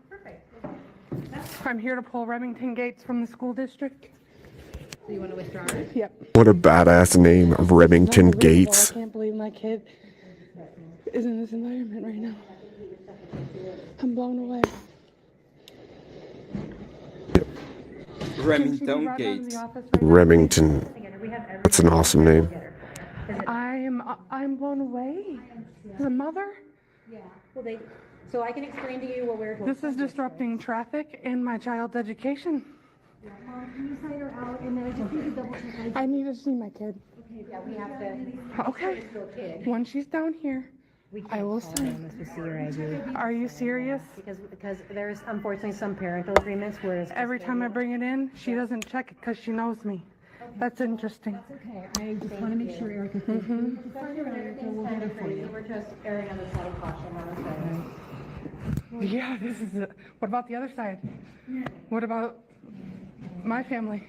I'm here to pull Remington Gates from the school district. So you want to withdraw? Yep. What a badass name, Remington Gates. I can't believe my kid is in this environment right now. I'm blown away. Remington Gates. Remington. That's an awesome name. I'm blown away. As a mother, Yeah. Well, so I can explain to you what we're. this is disrupting traffic and my child's education. Can you sign her out and then I just need to double check. I need to see my kid. Okay, yeah, we have to. Okay. When she's down here, I will sign. Unless we see her ID. Are you serious? Because there's unfortunately some parental agreements where it's Every time I bring it in, she doesn't check it because she knows me. That's interesting. okay. I just want to make sure Erica. Find her, Erica. We'll get her for you. We're just erring on the side of caution on this. Yeah, this is it. What about the other side? What about my family?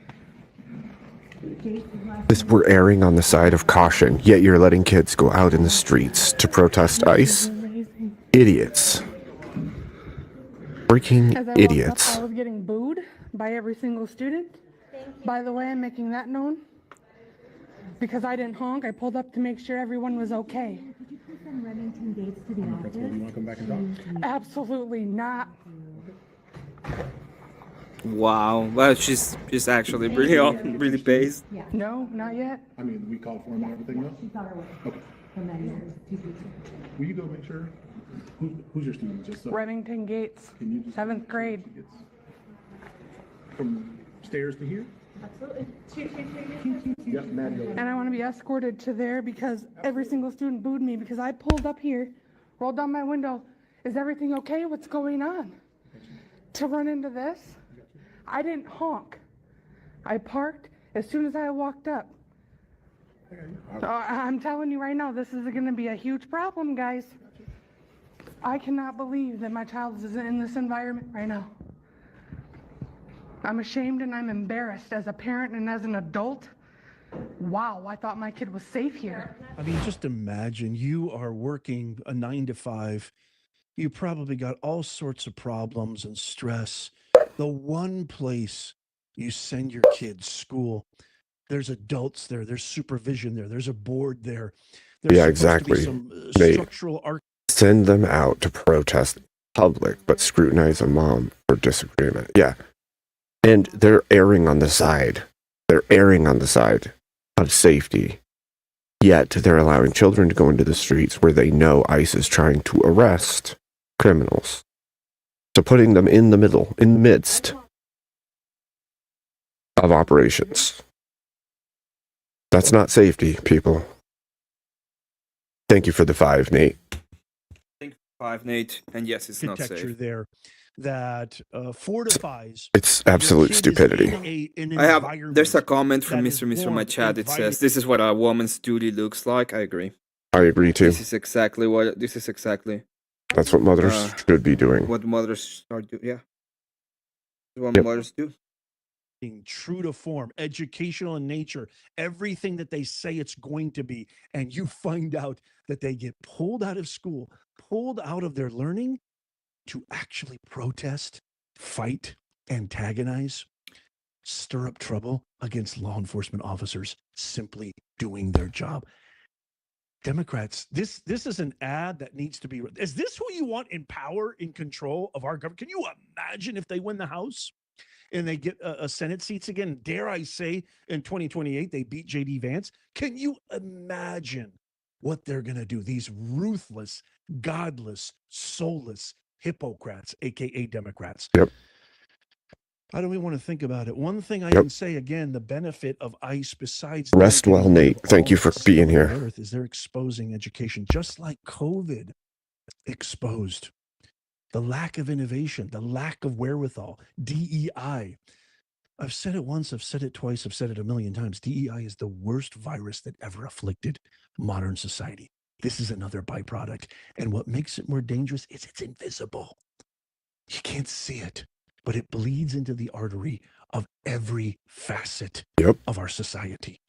We're erring on the side of caution, yet you're letting kids go out in the streets to protest ICE? Idiots. Freaking As I idiots. walked up, I was getting booed by every single student. By the way, I'm making that known. Because I didn't honk, I pulled up to make sure everyone was okay. Could you please send Remington Gates to the office? You want to come back and talk? Absolutely not. Wow. Well, she's actually really on, really based. Yeah. No, not yet. I mean, we called for him and everything, though? She's on her way. Okay. From that year, 2 weeks ago. Will you go make sure? Who's your student? Just so. Remington Gates, Can you just 7th grade. From stairs to here? Absolutely. Yep, Maddie. And I want to be escorted to there because every single student booed me because I pulled up here, rolled down my window. Is everything okay? What's going on? To run into this? I didn't honk. I parked as soon as I walked up. So I'm telling you right now, this is going to be a huge problem, guys. I cannot believe that my child is in this environment right now. I'm ashamed and I'm embarrassed as a parent and as an adult. Wow, I thought my kid was safe here. I mean, just imagine you are working a 9 to 5. You probably got all sorts of problems and stress. The one place you send your kids, school, there's adults there, there's supervision there, there's a board there. There's Yeah, supposed to be exactly. some They structural send them out to protest in public, but scrutinize a mom for disagreement. Yeah. And they're erring on the side. They're erring on the side of safety. Yet they're allowing children to go into the streets where they know ICE is trying to arrest criminals. So putting them in the middle, in the midst of operations. That's not safety, people. Thank you for the 5, Nate. Thank you for 5, Nate. And yes, it's not architecture safe. there that fortifies. It's absolute stupidity. There's a comment from Mr. Mister in my chat. It says, "This is what a woman's duty looks like." I agree. I agree too. This is exactly. That's what mothers should be doing. What mothers are doing. Yeah. What mothers do. Being true to form, educational in nature, everything that they say it's going to be, and you find out that they get pulled out of school, pulled out of their learning to actually protest, fight, antagonize, stir up trouble against law enforcement officers simply doing their job. Democrats, this is an ad that needs to be. Is this who you want in power, in control of our government? Can you imagine if they win the House and they get a Senate seats again? Dare I say, in 2028 they beat J.D. Vance? Can you imagine what they're going to do? These ruthless, godless, soulless hypocrites, aka Democrats. Yep. I don't even want to think about it. One thing I can say again, the benefit of ICE besides Rest well, Nate. Thank you for being here. Earth is they're exposing education, just like COVID exposed the lack of innovation, the lack of wherewithal, DEI. I've said it once, I've said it twice, I've said it a million times. DEI is the worst virus that ever afflicted modern society. This is another byproduct. And what makes it more dangerous is it's invisible. You can't see it, but it bleeds into the artery of every facet of our society.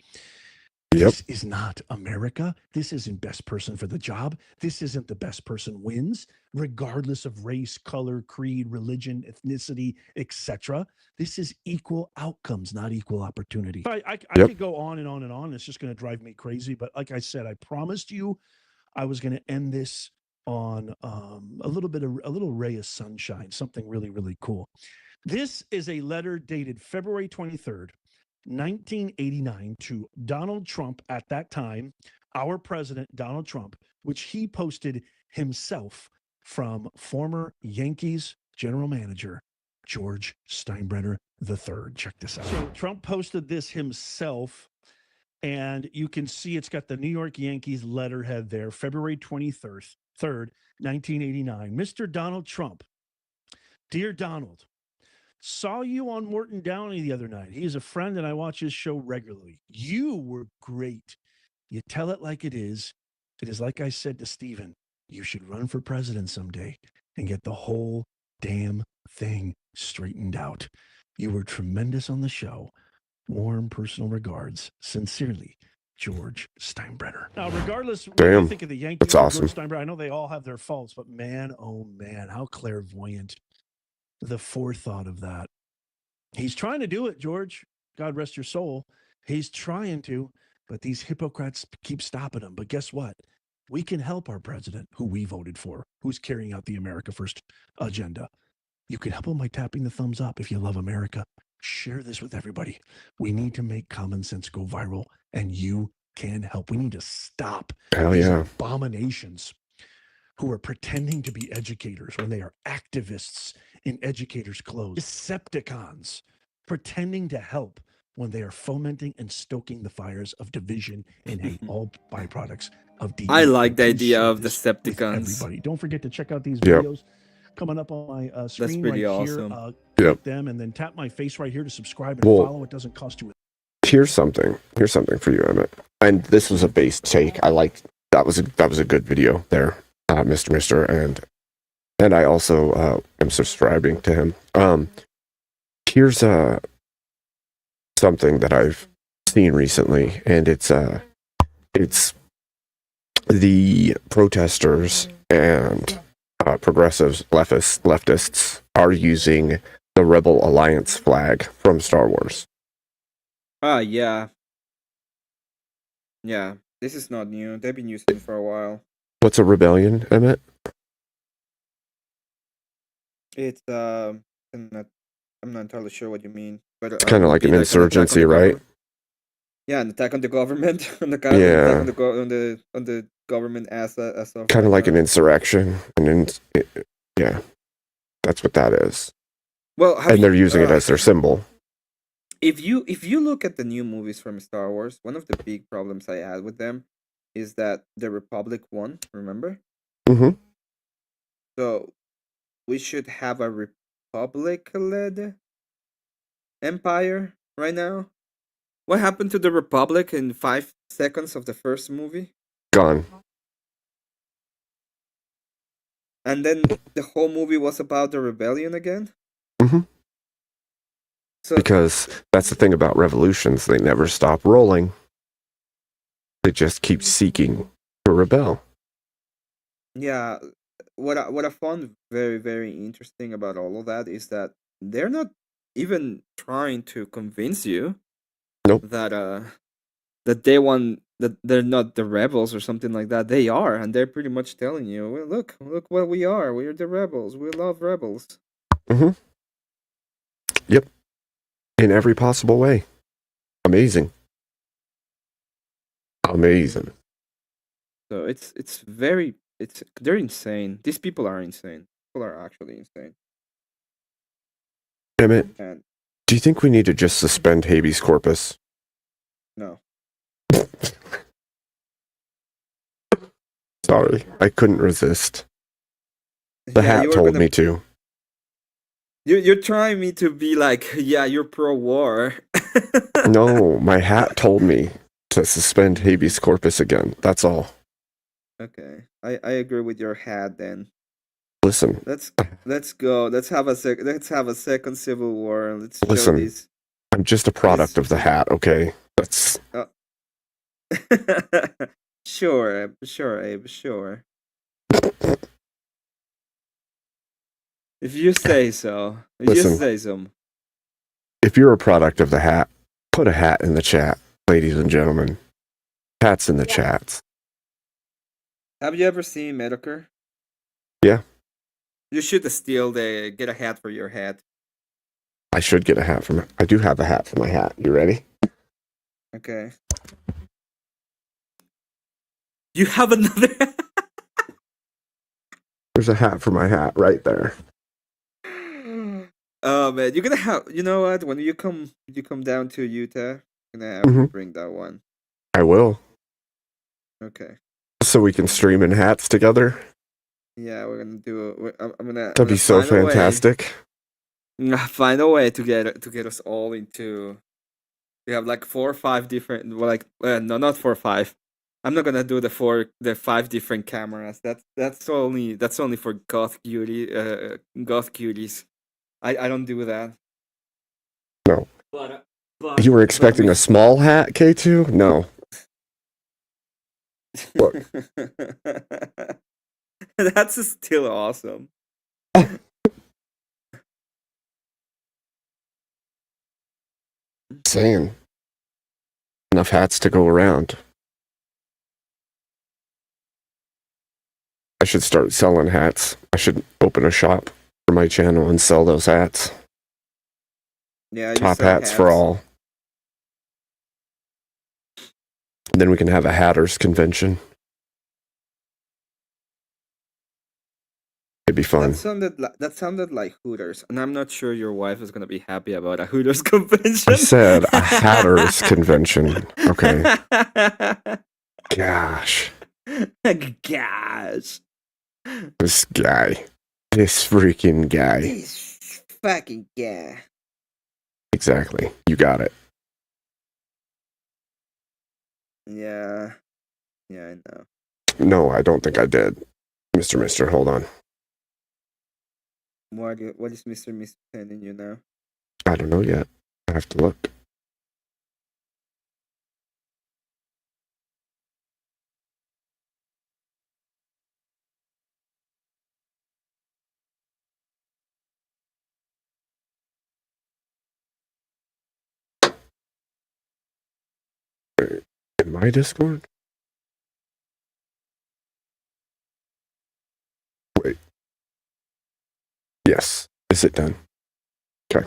This is not America. This isn't best person for the job. This isn't the best person wins, regardless of race, color, creed, religion, ethnicity, etc. This is equal outcomes, not equal opportunity. I could go on and on and on. It's just going to drive me crazy. But like I said, I promised you I was going to end this on a little ray of sunshine, something really, really cool. This is a letter dated February 23rd 1989 to Donald Trump at that time, our president, Donald Trump, which he posted himself from former Yankees general manager George Steinbrenner III. Check this out. So Trump posted this himself, and you can see it's got the New York Yankees letterhead there, February 23rd, 1989. Mr. Donald Trump, dear Donald, saw you on Morton Downey the other night. He is a friend and I watch his show regularly. You were great. You tell it like it is. It is like I said to Stephen, you should run for president someday and get the whole damn thing straightened out. You were tremendous on the show. Warm personal regards. Sincerely, George Steinbrenner. Now, regardless what you think of the Yankees, that's awesome. George Steinbrenner, I know they all have their faults, but man, oh man, how clairvoyant. The forethought of that. He's trying to do it, George. God rest your soul. He's trying to, but these hypocrites keep stopping him. But guess what? We can help our president, who we voted for, who's carrying out the America First agenda. You can help him by tapping the thumbs up if you love America. Share this with everybody. We need to make common sense go viral, and you can help. We need to stop these abominations who are pretending to be educators when they are activists in educators' clothes. Decepticons pretending to help when they are fomenting and stoking the fires of division and hate, all byproducts of deep. I like the idea of Decepticons. Everybody, don't forget to check out these videos coming up on my screen. That's pretty right awesome. Here. Click them and then tap my face right here to subscribe and follow. It doesn't cost you. Here's something for you, Emmett. And this was a base take. I like that was a good video there, Mr. And I also am subscribing to him. Here's something that I've seen recently, and it's the protesters and progressives, leftists are using the Rebel Alliance flag from Star Wars. Yeah. Yeah, this is not new. They've been using it for a while. What's a rebellion, Emmett? It's I'm not entirely sure what you mean, but it's kind of like an insurgency, right? Yeah, an attack on the government, on the government as of kind of like an insurrection, yeah, that's what that is. Well, and they're using it as their symbol. If you look at the new movies from Star Wars, one of the big problems I had with them is that the Republic won. Remember? Mm-hmm. So we should have a Republic-led empire right now. What happened to the Republic in 5 seconds of the first movie? Gone. And then the whole movie was about the rebellion again? Mm-hmm. So, because that's the thing about revolutions. They never stop rolling. They just keep seeking to rebel. Yeah. What I found very, very interesting about all of that is that they're not even trying to convince you that they want, that they're not the rebels or something like that. They are, and they're pretty much telling you, well, look what we are. We're the rebels. We love rebels. Mm-hmm. Yep. In every possible way. Amazing. So they're insane. These people are insane. People are actually insane. Emmett, do you think we need to just suspend habeas corpus? No. Sorry, I couldn't resist. The hat told me to. You're trying me to be like, yeah, you're pro-war. No, my hat told me to suspend habeas corpus again. That's all. Okay, I agree with your hat then. Listen. Let's go. Let's have a second civil war. Let's listen. Show these. I'm just a product of the hat. Okay, that's. Sure, Abe. Sure. If you say so. If you're a product of the hat, put a hat in the chat, ladies and gentlemen. Hats in the chats. Have you ever seen Medicare? Yeah. You should get a hat for your hat. I should get a hat for I do have a hat for my hat. You ready? Okay. You have another. There's a hat for my hat right there. Oh man, you're gonna have. You know what? When you come down to Utah, you're gonna have to bring that one. I will. Okay. So we can stream in hats together. Yeah, we're gonna do it. I'm gonna. That'd be so fantastic. Find a way to get us all into. We have like 4 or 5 different. Well, like no, not 4 or 5. I'm not gonna do the 5 different cameras. That's only for goth cuties. I don't do that. No. But You were expecting a small hat, K2? No. Look. That's still awesome. Saying. Enough hats to go around. I should start selling hats. I should open a shop for my channel and sell those hats. Yeah, Top hats for all. And then we can have a hatters convention. It'd be fun. That sounded like Hooters, and I'm not sure your wife is gonna be happy about a Hooters convention. I said a hatters convention. Okay. Gosh. Gosh. This guy. This freaking guy. This fucking guy. Exactly. You got it. Yeah. Yeah, I know. No, I don't think I did. Mr. Hold on. What is Mr. sending you now? I don't know yet. I have to look. In my Discord? Wait. Yes. Is it done? Okay.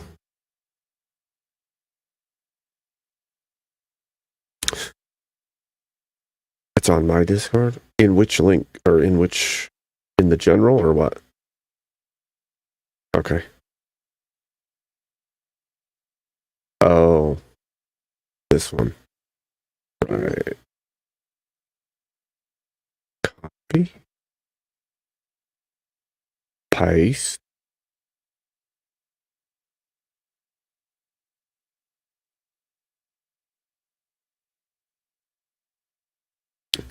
It's on my Discord? In which link? Or in the general or what? Okay. Oh. This one. Right. Copy. Paste.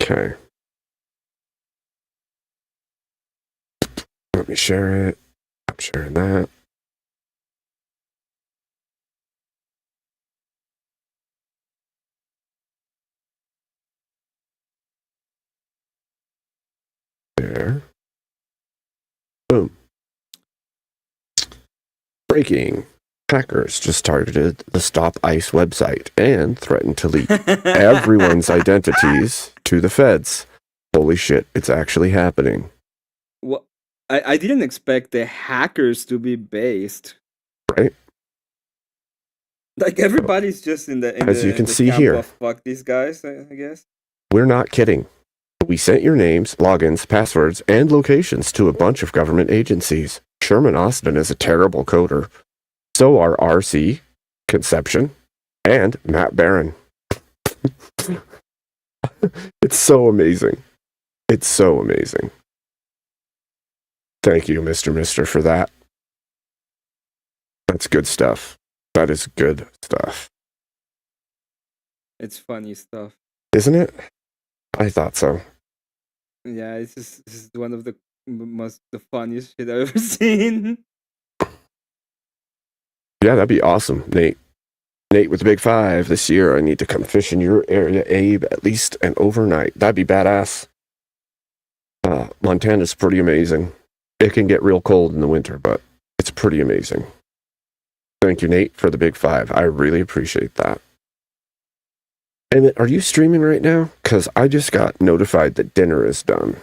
Okay. Let me share it. I'm sharing that. There. Boom. Breaking. Hackers just targeted the Stop ICE website and threatened to leak everyone's identities to the feds. Holy shit, it's actually happening. Well, I didn't expect the hackers to be based. Right? Like everybody's just in the As you can the see camp here. of fuck these guys, I guess. We're not kidding. We sent your names, logins, passwords, and locations to a bunch of government agencies. Sherman Austin is a terrible coder. So are RC, Conception, and Matt Barron. It's so amazing. It's so amazing. Thank you, Mr. for that. That's good stuff. That is good stuff. It's funny stuff. Isn't it? I thought so. Yeah, this is one of the funniest shit I've ever seen. Yeah, that'd be awesome, Nate. Nate with the Big 5 this year. I need to come fish in your area, Abe, at least an overnight. That'd be badass. Montana's pretty amazing. It can get real cold in the winter, but it's pretty amazing. Thank you, Nate, for the Big 5. I really appreciate that. And are you streaming right now? Because I just got notified that dinner is done.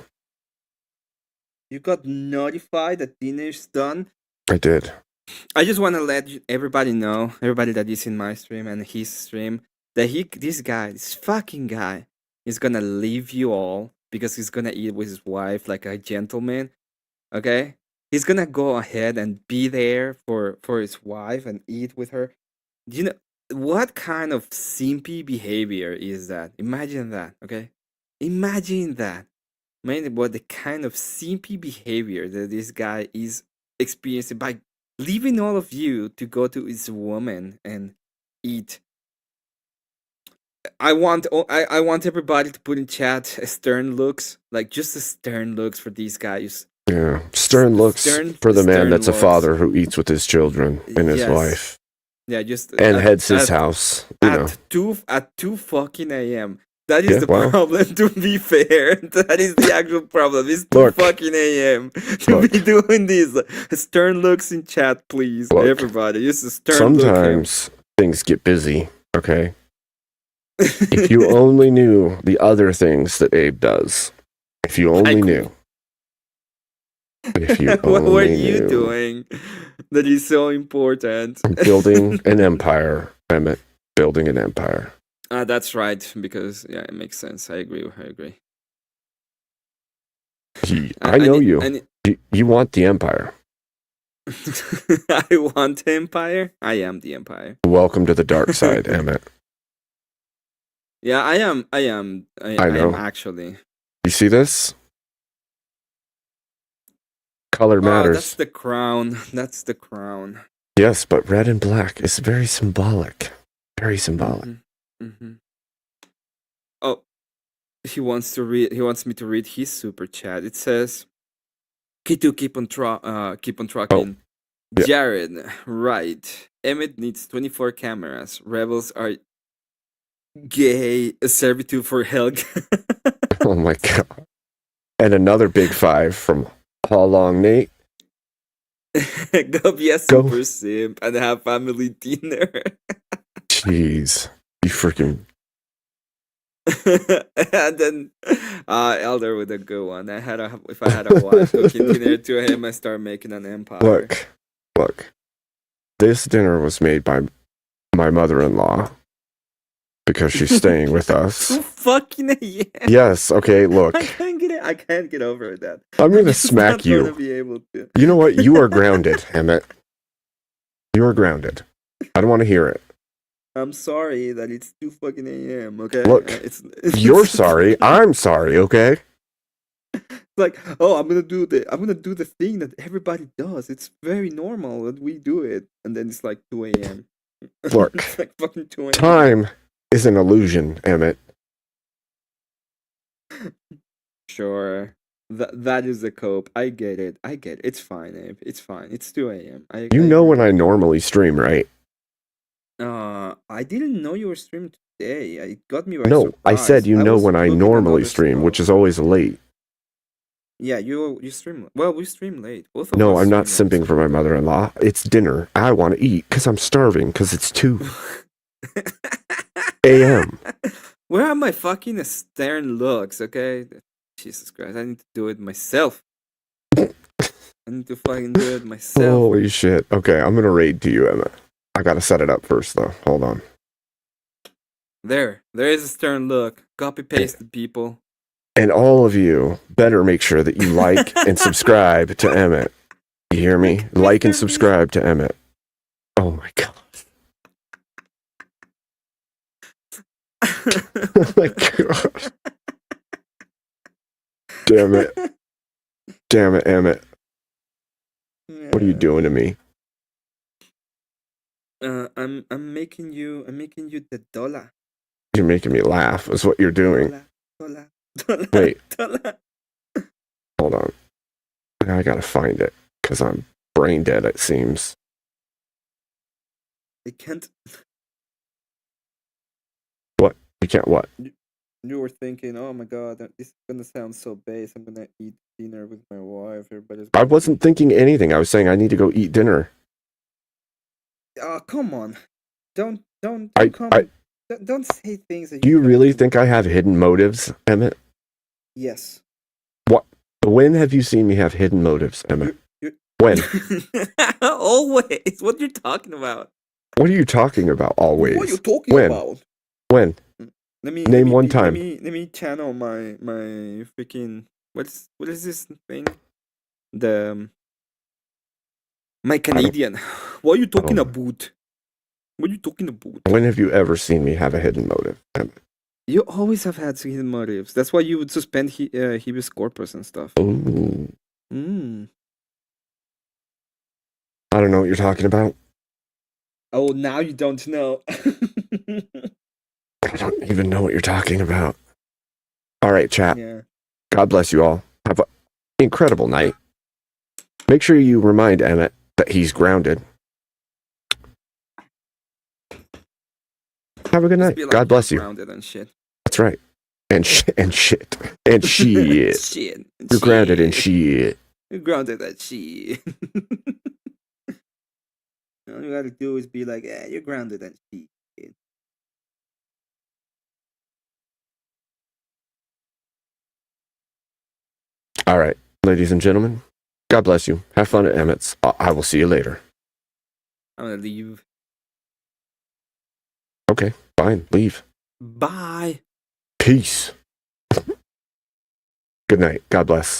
You got notified that dinner is done? I did. I just want to let everybody know, everybody that is in my stream and his stream, that this fucking guy, is gonna leave you all because he's gonna eat with his wife like a gentleman. Okay, he's gonna go ahead and be there for his wife and eat with her. Do you know what kind of simpy behavior is that? Imagine that. Okay, imagine that. Imagine what the kind of simpy behavior that this guy is experiencing by leaving all of you to go to his woman and eat. I want everybody to put in chat stern looks, like just the stern looks for these guys. Yeah, stern looks for the man that's a father who eats with his children and his wife. Yeah, just and heads his house. At 2 fucking a.m. That is the problem. To be fair, that is the actual problem. It's 2 fucking a.m. to be doing these stern looks in chat, please, everybody. Just a stern look. Sometimes things get busy. Okay. If you only knew the other things that Abe does. If you only knew. If you what only were you knew. doing that is so important? Building an empire, Emmett. Building an empire. That's right, because it makes sense. I agree. I know you. You want the empire. I want the empire. I am the empire. Welcome to the dark side, Emmett. Yeah, I am. I know. Am actually. You see this? Color matters. That's the crown. That's the crown. Yes, but red and black is very symbolic. Very symbolic. Mm-hmm. Oh, he wants me to read his super chat. It says, "K2, keep on trucking." Yeah. Jared, right? Emmett needs 24 cameras. Rebels are gay. A servitude for Helga. Oh my god! And another big 5 from How Long Nate. Go be a super simp and have family dinner. Jeez, you freaking. And then Elder with a good one. If I had a wife cooking dinner to him, I start making an empire. Look. This dinner was made by my mother-in-law because she's staying with us. Fucking yeah. Yes. Okay. Look. I can't get over that. I'm gonna smack you. Be able to. You know what? You are grounded, Emmett. You are grounded. I don't want to hear it. I'm sorry that it's 2 fucking a.m. Okay. Look, you're sorry. I'm sorry. Okay. Like, oh, I'm gonna do the thing that everybody does. It's very normal that we do it, and then it's like 2 a.m. Look, It's like fucking 2 a.m. time is an illusion, Emmett. Sure, that is the cope. I get it. It's fine, Abe. It's fine. It's 2 a.m. You know when I normally stream, right? I didn't know you were streaming today. It got me by No, surprise. I said you know was when I looking at normally other stream, stuff. which is always late. Yeah, you stream. Well, we stream late. Both of No, us I'm not stream simping for my mother-in-law. It's dinner. I want to eat because I'm starving because it's 2 a.m. Where are my fucking stern looks? Okay, Jesus Christ, I need to do it myself. I need to fucking do it myself. Holy shit. Okay, I'm going to raid to you, Emma. I got to set it up first, though. Hold on. There is a stern look. Copy paste the people. And all of you better make sure that you like and subscribe to Emmett. You hear me? Like and subscribe to Emmett. Oh my god. Oh my god. Damn it. Damn it, Emmett. What are you doing to me? I'm making you the dollar. You're making me laugh, is what you're doing. Dollar. Wait. Hold on. I gotta find it, because I'm brain dead, it seems. I can't. What? You can't what? You were thinking, oh my god, this is gonna sound so base. I'm gonna eat dinner with my wife. I wasn't thinking anything. I was saying I need to go eat dinner. Oh, come on. Don't say things that Do you really think I have hidden motives, Emmett? Yes. What? When have you seen me have hidden motives, Emmett? When? Always. What you're talking about? What are you talking about, always? What are you talking when? about? When? Name one time. Let me channel my freaking what is this thing? My Canadian. What are you talking about? What are you talking about? When have you ever seen me have a hidden motive? You always have had hidden motives. That's why you would suspend habeas corpus and stuff. Ooh. Mm. I don't know what you're talking about. Oh, now you don't know. I don't even know what you're talking about. All right, chat. Yeah. God bless you all. Have an incredible night. Make sure you remind Emmett that he's grounded. Have a good night. Be like God bless you. Grounded and shit. That's right. And shit. And shit. And shit. Shit. You're grounded and shit. You're grounded and shit. All you gotta do is be like, you're grounded and shit. All right, ladies and gentlemen. God bless you. Have fun at Emmett's. I will see you later. I'm gonna leave. Okay, fine. Leave. Bye. Peace. Good night. God bless.